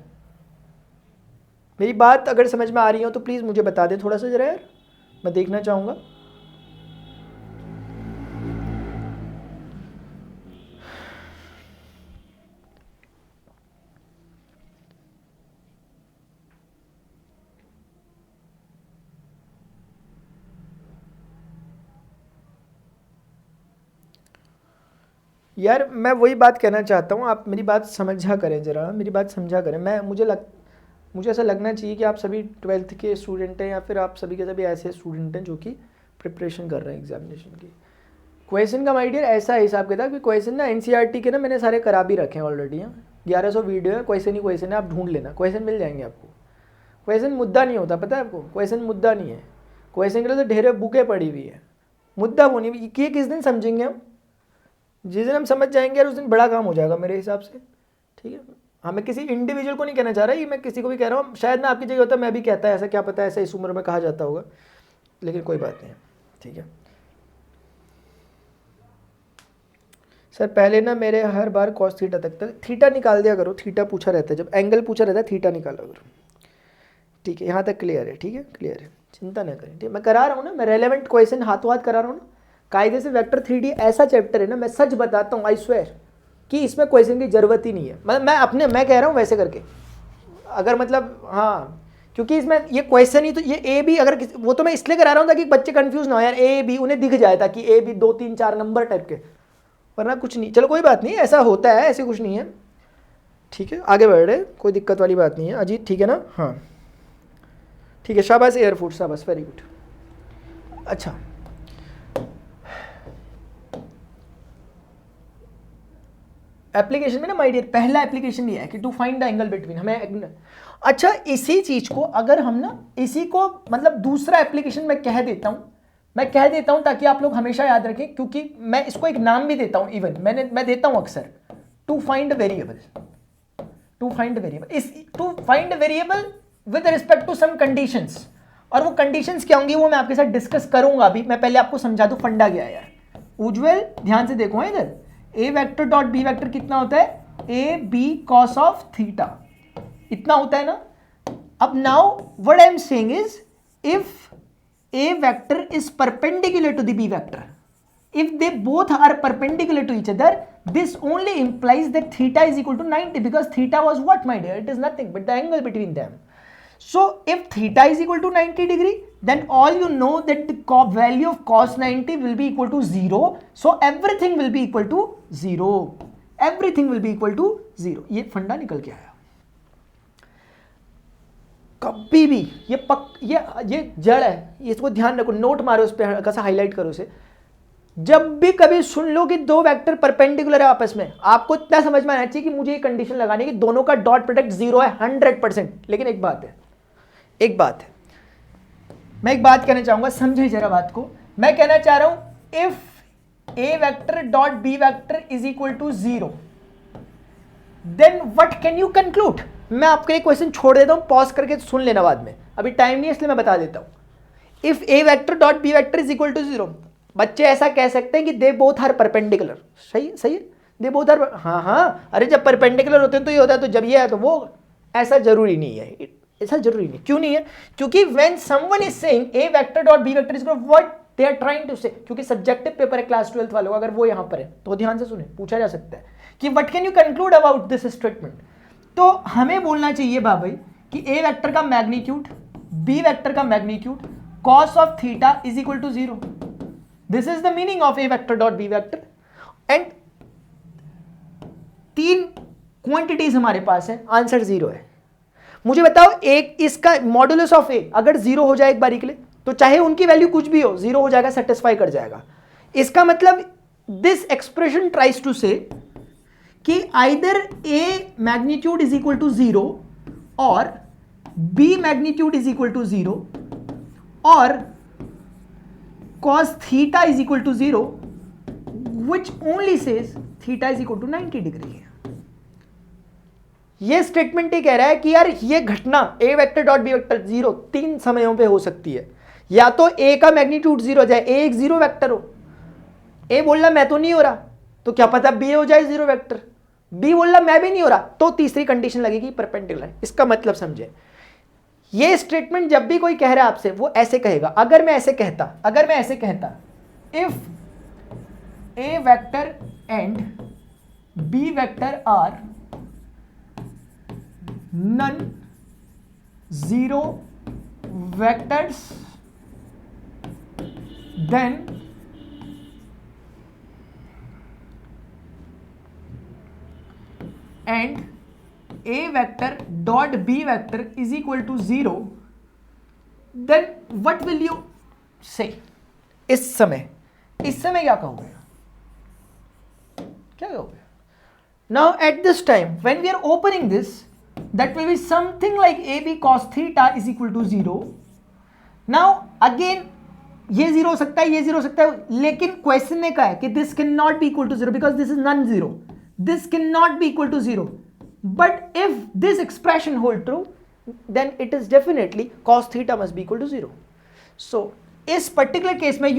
मेरी बात अगर समझ में आ रही हो तो प्लीज़ मुझे बता दे थोड़ा सा जरा यार, मैं देखना चाहूँगा। यार मैं वही बात कहना चाहता हूँ, आप मेरी बात समझा करें ज़रा, मेरी बात समझा करें। मुझे ऐसा लगना चाहिए कि आप सभी 12th के स्टूडेंट हैं या फिर आप सभी के सभी ऐसे स्टूडेंट हैं जो कि प्रिपरेशन कर रहे हैं एग्जामिनेशन की। क्वेश्चन का माय डियर ऐसा हिसाब किताब कि क्वेश्चन ना NCERT के ना मैंने सारे करा भी रखे हैं ऑलरेडी। 1100 वीडियो है, क्वेश्चन ही क्वेश्चन है, आप ढूंढ लेना, क्वेश्चन मिल जाएंगे आपको। क्वेश्चन मुद्दा नहीं होता, पता है आपको, क्वेश्चन मुद्दा नहीं है, क्वेश्चन के लिए तो ढेर बुकें पड़ी हुई है, मुद्दा वो नहीं। ये किस दिन समझेंगे हम, जिस दिन हम समझ जाएंगे यार उस दिन बड़ा काम हो जाएगा मेरे हिसाब से, ठीक है। हाँ, मैं किसी इंडिविजुअल को नहीं कहना चाह रहा, ये मैं किसी को भी कह रहा हूँ, शायद मैं आपकी जगह होता मैं भी कहता है ऐसा, क्या पता ऐसा इस उम्र में कहा जाता होगा, लेकिन कोई बात नहीं है, ठीक है। सर पहले ना मेरे हर बार कॉस थीटा तक थीटा निकाल दिया करो, थीटा पूछा रहता है, जब एंगल पूछा रहता है थीटा निकाला करो, ठीक है। यहाँ तक क्लियर है, ठीक है, क्लियर है, चिंता ना करें, ठीक है। मैं करा रहा हूँ ना, मैं रेलेवेंट क्वेश्चन हाथों हाथ करा रहा हूँ ना, कायदे से वेक्टर 3D ऐसा चैप्टर है ना, मैं सच बताता हूँ, आई स्वेयर कि इसमें क्वेश्चन की ज़रूरत ही नहीं है। मैं कह रहा हूँ वैसे करके, अगर मतलब हाँ, क्योंकि इसमें ये क्वेश्चन ही तो ये ए बी, अगर वो तो मैं इसलिए करा रहा हूँ ताकि बच्चे कंफ्यूज ना हो यार, ए बी उन्हें दिख जाए, ताकि ए बी 2 3 4 नंबर टाइप के, वरना कुछ नहीं। चलो कोई बात नहीं, ऐसा होता है, ऐसे कुछ नहीं है, ठीक है। आगे बढ़ रहे, कोई दिक्कत वाली बात नहीं है अजीत, ठीक है ना, हाँ ठीक है, शाबाश एयरफोर्ट, शाबाश, वेरी गुड। अच्छा एप्लीकेशन में ना माय डियर, पहला एप्लीकेशन ये है कि to find the angle between, हमें अच्छा इसी चीज को अगर हम ना इसी को मतलब दूसरा एप्लीकेशन मैं कह देता हूं ताकि आप लोग हमेशा याद रखें, क्योंकि मैं इसको एक नाम भी देता हूं, इवन मैं देता हूं अक्सर, to find variable, to find variable with respect to some conditions. और वो कंडीशंस क्या होंगी वो मैं आपके साथ डिस्कस करूंगा अभी, मैं पहले आपको समझा दूं फंडा क्या है यार। उज्जवल ध्यान से देखो इधर, A vector dot B vector कितना होता है, A B cos of theta, इतना होता है ना। अब now what I am saying is, if A vector is perpendicular to the B vector, if they both are perpendicular to each other, this only implies that theta is equal to 90, because theta was what, my dear, it is nothing but the angle between them. So if theta is equal to 90 degree, then all you know that the value of cos 90 will be equal to 0, so everything will be equal to 0, everything will be equal to 0। ये फंडा निकल के आया, कभी भी ये जड़ है, इसको ध्यान रखो, नोट मारो उस पर, कैसा हाईलाइट करो उसे। जब भी कभी सुन लो कि दो वेक्टर परपेंडिकुलर है आपस में, आपको इतना समझ में आना चाहिए कि मुझे ये कंडीशन लगानी है कि दोनों का डॉट प्रोडक्ट 0 है 100%। लेकिन एक बात है, मैं एक बात कहना चाहूंगा, समझे जरा बात को। मैं कहना चाह रहा हूं if A vector dot B vector is equal to 0, then what can you conclude. मैं आपके लिए क्वेश्चन छोड़ देता हूं, पॉज करके सुन लेना बाद में, अभी टाइम नहीं है इसलिए मैं बता देता हूं। If A vector dot B vector is equal to 0, बच्चे ऐसा कह सकते हैं कि दे बोथ आर परपेंडिकुलर, सही है, दे बोथ आर, हाँ, अरे जब परपेंडिकुलर होते हैं तो ये होता है, तो जब ये है तो वो, ऐसा जरूरी नहीं है, ऐसा जरूरी नहीं। क्यों नहीं है? क्योंकि when someone is saying A vector dot B vector is equal to what they are trying to say, क्योंकि सब्जेक्टिव पेपर है क्लास 12th वालों, अगर वो यहां पर है तो ध्यान से सुने, पूछा जा सकता है कि what can you conclude about this statement. तो हमें बोलना चाहिए भाई कि ए वेक्टर का मैग्नीट्यूड, बी वेक्टर का magnitude cos of theta is equal to 0। This is the meaning of a vector dot b vector, and 3 quantities हमारे पास है, आंसर 0 है। मुझे बताओ एक इसका मॉडुलस ऑफ ए अगर 0 हो जाए एक बारी के लिए, तो चाहे उनकी वैल्यू कुछ भी हो 0 हो जाएगा, सेटिस्फाई कर जाएगा। इसका मतलब this expression tries to say कि either A magnitude is equal to 0 और B magnitude is equal to 0 और cos theta is equal to 0, which only says theta is equal to 90 degree है। ये स्टेटमेंट ही कह रहा है कि यार ये घटना a vector dot B vector 0 3 समयों पे हो सकती है, या तो a का मैग्नीट्यूड 0 हो जाए, a एक 0 वेक्टर हो, a बोल रहा मैं तो नहीं हो रहा, तो क्या पता b हो जाए 0 वेक्टर, b बोल रहा मैं भी नहीं हो रहा, तो तीसरी कंडीशन लगेगी परपेंडिकुलर। इसका मतलब समझे, ये स्टेटमेंट जब भी कोई कह रहा है आपसे वो ऐसे कहेगा। अगर मैं ऐसे कहता if A vector and B vector are non 0 vectors, then and a vector dot b vector is equal to 0, then what will you say? इस समय क्या कहोगे? Now at this time when we are opening this, that will be something like AB cos theta is equal to 0. Now again ये 0 हो सकता है, ये 0 हो सकता है, लेकिन क्वेश्चन में क्या है कि this cannot be equal to 0 because this is non-zero. This cannot be equal to 0. But if this expression hold true, then it is definitely cos theta must be equal to 0. So इस particular case में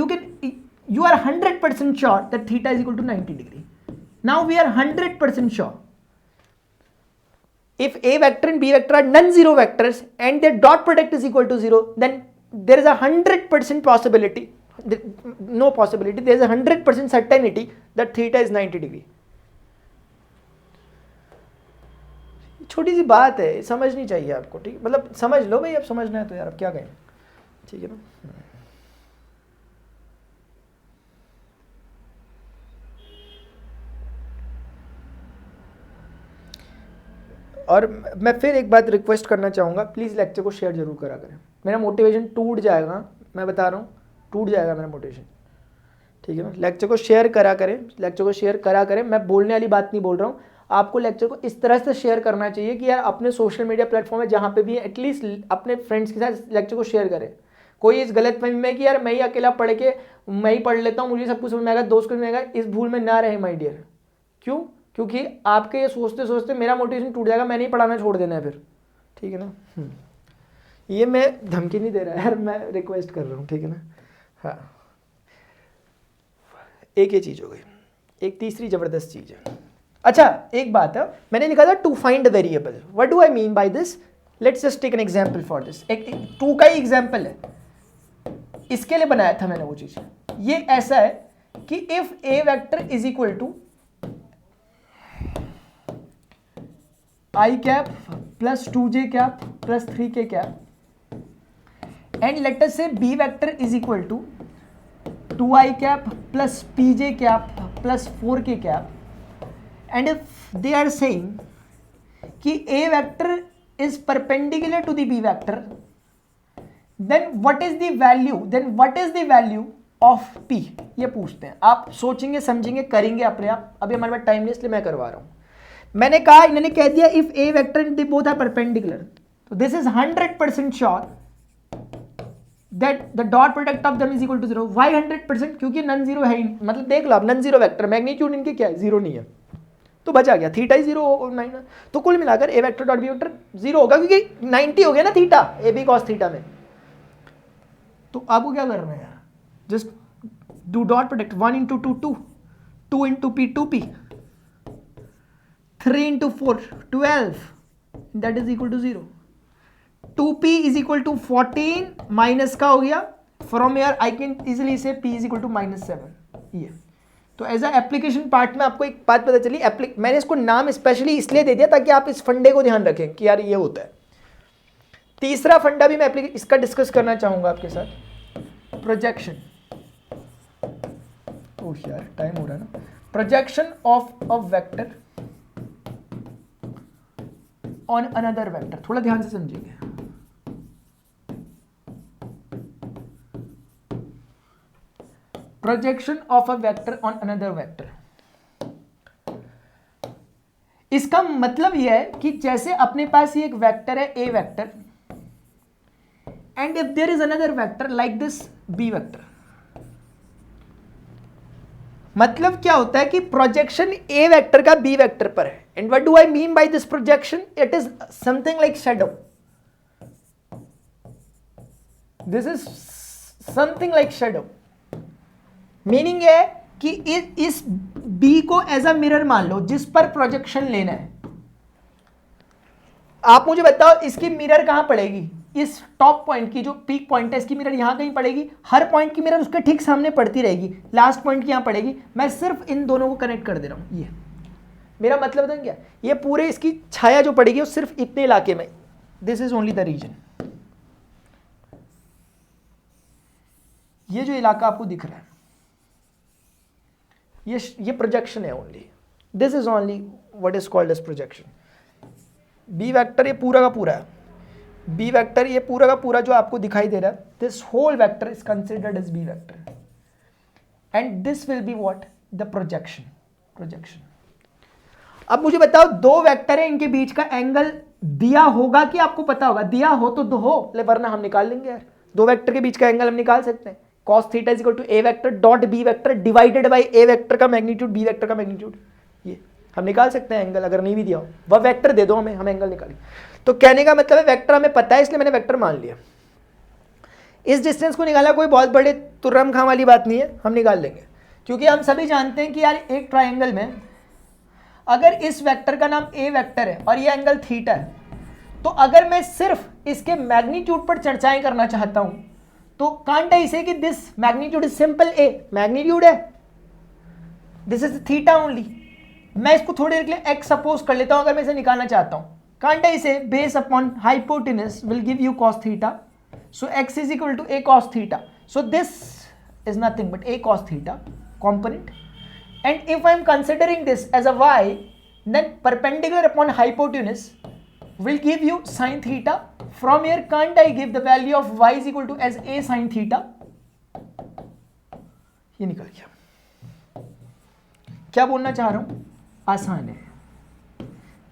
you are 100% sure that theta is equal to 90 degree. Now we are 100% sure. If A vector and B vector are non-zero vectors and their dot product is equal to 0, then there is a 100% possibility, no possibility, there is a 100% certainty that theta is 90 degree. छोटी सी बात है, समझनी चाहिए आपको, ठीक, मतलब समझ लो भाई, अब समझना है तो यार अब क्या कहें, ठीक है ना। और मैं फिर एक बात रिक्वेस्ट करना चाहूँगा, प्लीज़ लेक्चर को शेयर जरूर करा करें, मेरा मोटिवेशन टूट जाएगा, मैं बता रहा हूँ टूट जाएगा मेरा मोटिवेशन, ठीक है ना। लेक्चर को शेयर करा करें, लेक्चर को शेयर करा करें, मैं बोलने वाली बात नहीं बोल रहा हूँ, आपको लेक्चर को इस तरह से शेयर करना चाहिए कि यार अपने सोशल मीडिया प्लेटफॉर्म में जहाँ पे भी एटलीस्ट अपने फ्रेंड्स के साथ लेक्चर को शेयर करें। कोई इस गलत फहमी में कि यार मैं ही अकेला पढ़ के मैं ही पढ़ लेता हूँ, मुझे सब कुछ समझ में आएगा, दोस्त को समझ में आएगा, इस भूल में ना रहे माय डियर। क्यों? क्योंकि आपके ये सोचते सोचते मेरा मोटिवेशन टूट जाएगा, मैं नहीं पढ़ाना छोड़ देना है फिर, ठीक है ना। ये मैं धमकी नहीं दे रहा यार, मैं रिक्वेस्ट कर रहा हूँ, ठीक है ना। हाँ, एक ये चीज़ हो गई, एक तीसरी ज़बरदस्त चीज़ है। अच्छा एक बात है, मैंने लिखा था to find the variable, what do I mean by this, let's just take an example for this. एक टू का ही एग्जांपल है, इसके लिए बनाया था मैंने वो चीज़। ये ऐसा है कि if A vector is equal to I cap plus 2j cap plus 3k cap and let us say B vector is equal to 2i cap plus pj cap plus 4k cap, and if they are saying कि a vector is perpendicular to the b vector, then what is the value of p, ये पूछते हैं। आप सोचेंगे समझेंगे करेंगे अपने आप, अभी हमारे पास टाइम नहीं इसलिए मैं करवा रहा हूं। मैंने कहा, इन्होंने कह दिया if a vector and the both are perpendicular, तो this is 100% sure that the dot product of them is equal to 0. Why 100%? क्योंकि नन जीरो है ही, मतलब देख लो आप, नन जीरो वेक्टर मैग्नीट्यूड इनके क्या है, जीरो नहीं है, तो बचा गया थीटा ही जीरो माइनस, तो कुल मिलाकर A vector dot B vector zero होगा क्योंकि 90 हो गया ना theta A B cos theta में। तो आपको क्या करना है यार, just do dot product, 1 into 2 2, 2 into P 2p, 3 into 4 12, that is equal to 0। 2p is equal to 14 minus का हो गया, from here I can easily say p is equal to -7। ये तो एज अ एप्लीकेशन पार्ट में आपको एक बात पता चली, मैंने इसको नाम स्पेशली इसलिए दे दिया ताकि आप इस फंडे को ध्यान रखें कि यार ये होता है। तीसरा फंडा भी मैं इसका डिस्कस करना चाहूंगा आपके साथ, प्रोजेक्शन। ओह यार टाइम हो रहा है ना। Projection of a vector on another vector, थोड़ा ध्यान से समझिएगा। Projection of a vector on another vector, इसका मतलब यह है कि जैसे अपने पास ये एक वेक्टर है A vector, and if there is another vector like this B vector, मतलब क्या होता है कि प्रोजेक्शन ए वेक्टर का बी वेक्टर पर है। And what do I mean by this projection, it is something like shadow, this is something like shadow. Meaning है कि इस बी को एज अ मिरर मान लो जिस पर प्रोजेक्शन लेना है। आप मुझे बताओ इसकी मिरर कहां पड़ेगी, इस टॉप पॉइंट की जो पीक पॉइंट है इसकी मिरर यहां कहीं पड़ेगी, हर पॉइंट की मिरर उसके ठीक सामने पड़ती रहेगी, लास्ट पॉइंट की यहां पड़ेगी। मैं सिर्फ इन दोनों को कनेक्ट कर दे रहा हूं, ये मेरा मतलब था क्या, ये पूरे इसकी छाया जो पड़ेगी वो सिर्फ इतने इलाके में, this is only the region. ये जो इलाका आपको दिख रहा है ये प्रोजेक्शन है only, this is only what is called as projection. B vector ये पूरा का पूरा है, बी वेक्टर ये पूरा का पूरा जो आपको दिखाई दे रहा है, this whole vector is considered as B vector and this will be what the projection. अब मुझे बताओ दो वेक्टर है, इनके बीच का एंगल दिया होगा कि आपको पता होगा, दिया हो तो दो हो, वरना हम निकाल लेंगे यार, दो वेक्टर के बीच का एंगल हम निकाल सकते हैं। cos theta is equal to A vector dot B vector divided by A vector का मैग्नीट्यूड बी वेक्टर का मैग्नीट्यूड, ये हम निकाल सकते हैं एंगल, अगर नहीं भी दिया हो वह वेक्टर दे दो हमें, हम एंगल निकालेंगे। तो कहने का मतलब है वेक्टर हमें पता है इसलिए मैंने वेक्टर मान लिया। इस डिस्टेंस को निकाला कोई बहुत बड़े तुर्रम खां वाली बात नहीं है, हम निकाल लेंगे, क्योंकि हम सभी जानते हैं कि यार एक ट्राइंगल में अगर इस वेक्टर का नाम ए वेक्टर है और ये एंगल थीटा है, तो अगर मैं सिर्फ इसके मैग्नीट्यूड पर चर्चाएं करना चाहता हूं तो कांट आई से कि this magnitude is simple A, magnitude है, दिस इज थीटा ओनली। मैं इसको थोड़ी देर के लिए एक्स सपोज कर लेता हूं अगर मैं इसे निकालना चाहता हूं। कांट आई से base upon hypotenuse will give you cos theta, so x is equal to a cos theta, so this is nothing but a cos theta component, and if I am considering this as a y, then perpendicular upon hypotenuse will give you sin theta. From here can't I give the value of y is equal to as a sin theta? ये निकल गया। क्या बोलना चाह रहा हूं, आसान है,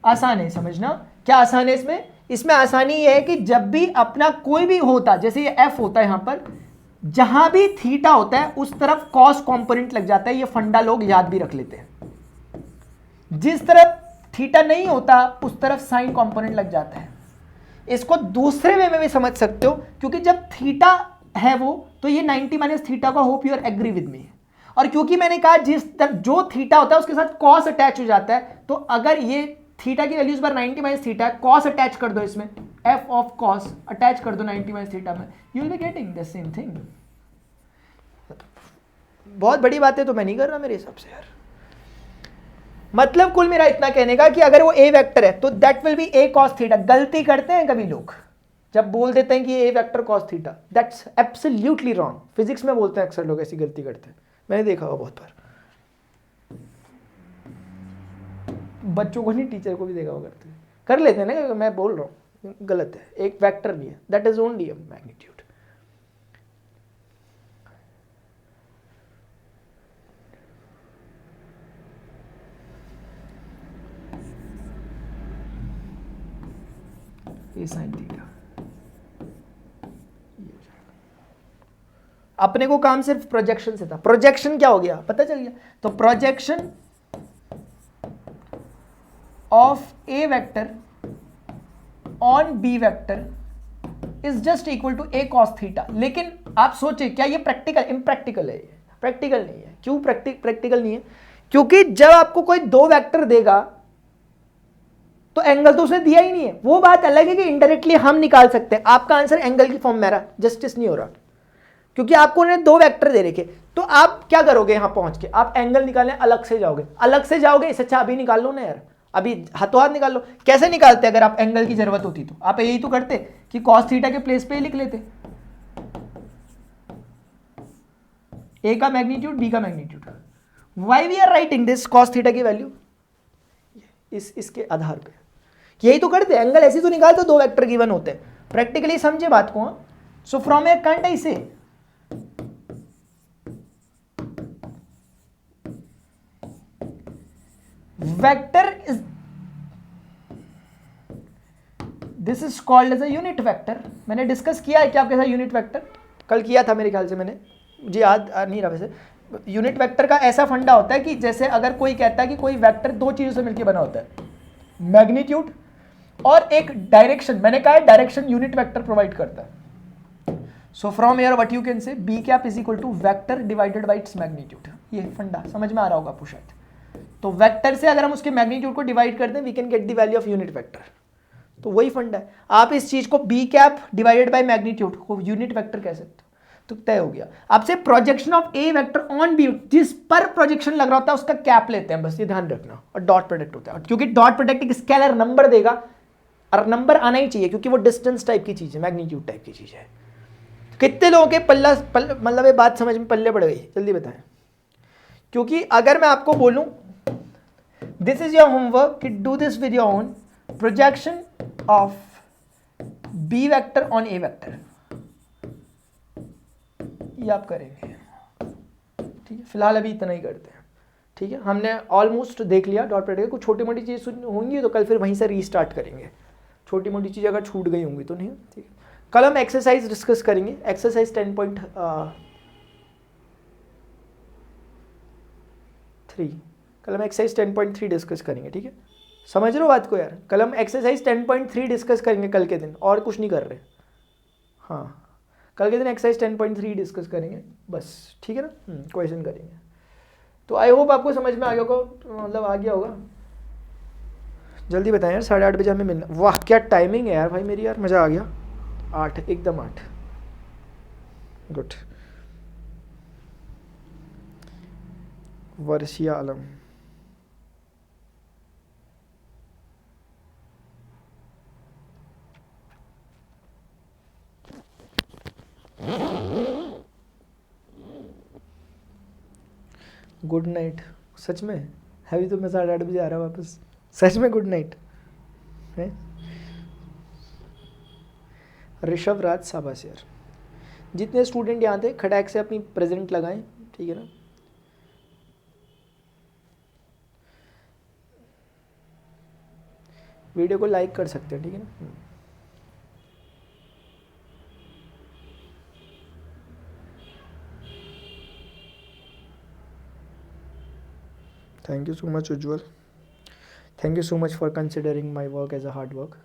आसान है समझना। क्या आसान है इसमें? इसमें आसानी यह है कि जब भी अपना कोई भी होता, जैसे ये f होता है यहां पर, जहां भी थीटा होता है उस तरफ cos कंपोनेंट लग जाता है, ये फंडा लोग याद भी रख लेते हैं। जिस तरफ थीटा नहीं होता उस तरफ साइन कंपोनेंट लग जाता है। इसको दूसरे वे में भी समझ सकते हो, क्योंकि जब थीटा है वो, तो ये 90 माइनस थीटा का, hope you are agree with me. और क्योंकि मैंने कहा जिस तरफ जो थीटा होता है उसके साथ cos अटैच हो जाता है, तो अगर ये थीटा की वैल्यूज पर 90 माइनस थीटा है, cos अटैच कर दो इसमें, f ऑफ cos अटैच कर दो 90 माइनस थीटा में, you will be getting the same thing. बहुत बड़ी बातें तो मैं नहीं कर रहा मेरे हिसाब से यार। मतलब कुल मेरा इतना कहने का कि अगर वो a वेक्टर है तो that will B a cos theta. गलती करते हैं कभी लोग जब बोल देते हैं कि a vector cos theta, that's absolutely wrong. Physics में बोलते हैं अक्सर लोग ऐसी गलती करते हैं, मैंने देखा हुआ बहुत बार, बच्चों को नहीं टीचर को भी देखा हुआ करते हैं, कर लेते हैं ना। मैं बोल रहा हूँ गलत है, एक वेक्टर नहीं है, that is only a magnitude. A sine theta, अपने को काम सिर्फ प्रोजेक्शन से था। प्रोजेक्शन क्या हो गया पता चल गया। तो projection of A vector on B vector is just equal to A cos theta. लेकिन आप सोचे क्या ये प्रैक्टिकल? इम्प्रैक्टिकल है, ये प्रैक्टिकल नहीं है। क्यों प्रैक्टिकल नहीं है? क्योंकि जब आपको कोई दो वेक्टर देगा तो एंगल तो उसने दिया ही नहीं है। वो बात अलग है कि इनडायरेक्टली हम निकाल सकते हैं। आपका आंसर एंगल की फॉर्म में रहा, जस्टिस नहीं हो रहा, क्योंकि आपको उन्हें दो वेक्टर दे रखे। तो आप क्या करोगे? यहां पहुंच के आप एंगल निकालने अलग से जाओगे, अलग से जाओगे। इससे अच्छा अभी निकाल लो ना यार, अभी हाथों हाथ निकाल लो। कैसे निकालते? अगर आप एंगल की जरूरत होती तो आप यही तो करते कि cos थीटा के प्लेस पे ही लिख लेते, ए का मैग्नीट्यूड बी का magnitude. Why we are writing this cos theta की वैल्यू इसके आधार पे यही तो करते। एंगल ऐसे तो निकालते, दो वेक्टर गिवन होते हैं। प्रैक्टिकली समझे बात को। So from A can't I say vector is this is called as a unit vector. मैंने डिस्कस किया है क्या आपके साथ यूनिट वेक्टर? कल किया था मेरे ख्याल से, मैंने, मुझे याद नहीं रहा वैसे। यूनिट वेक्टर का ऐसा फंडा होता है कि जैसे अगर कोई कहता है कि कोई वेक्टर दो चीजों से मिलकर बना होता है, मैग्नीट्यूड और एक डायरेक्शन। मैंने कहा डायरेक्शन यूनिट वेक्टर प्रोवाइड करता है। So from here what you can say B cap is equal to vector divided by its magnitude. ये फंडा समझ में आ रहा होगा आपको शायद। तो वेक्टर से अगर हम उसके मैग्नीट्यूड को डिवाइड कर दें, we can get the value of unit vector. तो वही फंडा है। आप इस चीज को B cap divided by magnitude को यूनिट वेक्टर कह सकते हो। तो तय हो गया। आपसे projection of A vector on B, जिस पर प्रोजेक्शन लग रहा होता है उसका कैप लेते हैं, बस ये ध्यान रखना। और डॉट प्रोडक्ट होता है, क्योंकि डॉट प्रोडक्ट एक स्केलर नंबर देगा और नंबर आना ही चाहिए, क्योंकि वो डिस्टेंस टाइप की चीज है, मैग्नीट्यूड टाइप की चीज है। कितने लोगों के मतलब ये बात समझ में पल्ले पड़ गई? जल्दी बताएं। क्योंकि अगर मैं आपको बोलूं दिस इज योर होमवर्क कि do this with your own, projection of B vector on A vector, ये आप करेंगे। ठीक है, फिलहाल अभी इतना ही करते हैं। ठीक है, हमने ऑलमोस्ट देख लिया डॉट प्रोडक्ट। कुछ छोटी मोटी चीज होंगी तो कल फिर वहीं से रीस्टार्ट करेंगे। छोटी मोटी चीज़ अगर छूट गई होंगी तो नहीं, ठीक है। कल हम एक्सरसाइज डिस्कस करेंगे, एक्सरसाइज 10.3, कल हम एक्सरसाइज 10.3 डिस्कस करेंगे, ठीक है। समझ रहे हो बात को यार? कल हम एक्सरसाइज 10.3 डिस्कस करेंगे कल के दिन, और कुछ नहीं कर रहे। हाँ, कल के दिन एक्सरसाइज 10.3 डिस्कस करेंगे बस, ठीक है ना। क्वेश्चन करेंगे। तो आई होप आपको समझ में आ गया होगा, मतलब आ गया होगा। जल्दी बताएं यार, 8:30 बजे हमें मिलना। वाह क्या टाइमिंग है यार भाई मेरी, यार मज़ा आ गया। 8 एकदम 8, गुड। वर्षिया आलम, गुड नाइट। सच में अभी तो मैं 8:30 बजे आ रहा हूँ वापस, सच में गुड नाइट है। ऋषभ राज शाबाश यार। जितने स्टूडेंट यहाँ थे खटाक से अपनी प्रेजेंट लगाएं, ठीक है ना। वीडियो को लाइक कर सकते हैं, ठीक है ना। Thank you so much Ujjwal, thank you so much for considering my work as a hard work.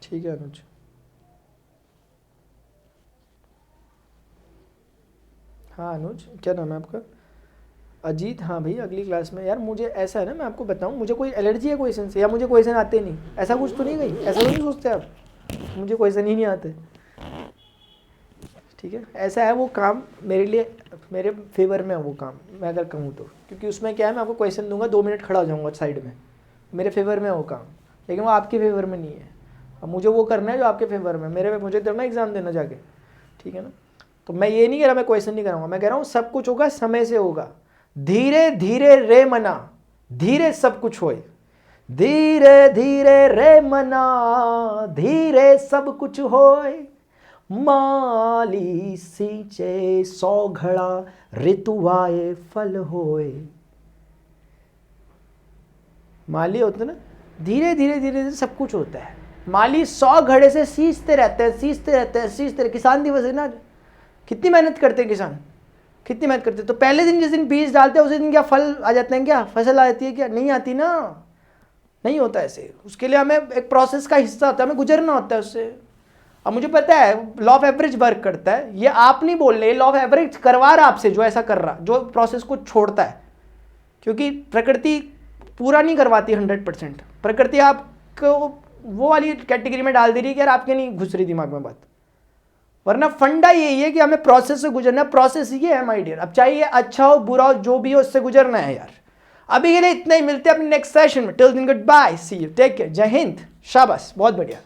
ठीक है अनुज। हाँ अनुज, क्या नाम है आपका? अजीत, हाँ भाई अगली क्लास में। यार मुझे ऐसा है ना, मैं आपको बताऊँ, मुझे कोई एलर्जी है क्वेश्चन से, या मुझे क्वेश्चन आते नहीं, ऐसा कुछ तो नहीं गई, ऐसा तो नहीं सोचते आप मुझे क्वेश्चन ही नहीं आते, ठीक है। ऐसा है वो काम मेरे लिए, मेरे फेवर में है वो काम, मैं अगर कहूँ तो, क्योंकि उसमें क्या है, मैं आपको क्वेश्चन दूंगा 2 मिनट खड़ा हो जाऊँगा साइड में, मेरे फेवर में है वो काम, लेकिन वो आपके फेवर में नहीं है। अब मुझे वो करना है जो आपके फेवर में, मुझे देना एग्ज़ाम देना जाके, ठीक है ना। तो मैं ये नहीं कह रहा मैं क्वेश्चन नहीं कराऊंगा, मैं कह रहा हूँ सब कुछ होगा समय से होगा। धीरे धीरे रे मना, धीरे सब कुछ होए, धीरे धीरे रे मना, धीरे सब कुछ होए। माली सींचे 100 घड़ा, ऋतु आए फल होए। माली होते ना, धीरे धीरे धीरे धीरे सब कुछ होता है। माली 100 घड़े से सींचते रहते हैं, सींचते रहते हैं, सींचते रहते। किसान दिवस है ना, कितनी मेहनत करते हैं किसान, कितनी मेहनत करते हैं। तो पहले दिन जिस दिन बीज डालते हैं उसी दिन क्या फल आ जाते हैं, क्या फसल आ जाती है? क्या नहीं आती ना, नहीं होता ऐसे। उसके लिए हमें एक प्रोसेस का हिस्सा होता है, हमें गुजरना होता है उससे। अब मुझे पता है लॉ ऑफ एवरेज वर्क करता है, ये आप नहीं बोल रहे, लॉ ऑफ एवरेज करवा रहा आपसे, जो ऐसा कर रहा, जो प्रोसेस को छोड़ता है, क्योंकि प्रकृति पूरा नहीं करवाती 100%। प्रकृति आपको वो वाली कैटेगरी में डाल दे रही है कि यार आपके नहीं घुस रही दिमाग में बात, वरना फंडा यही है कि हमें प्रोसेस से गुजरना। प्रोसेस ये है माय डियर, अब चाहिए अच्छा हो बुरा हो जो भी हो, उससे गुजरना है यार। अभी के लिए इतना ही, मिलते हैं अपने नेक्स्ट सेशन में। Till then goodbye, see you, take care, जय हिंद, शाबाश, बहुत बढ़िया।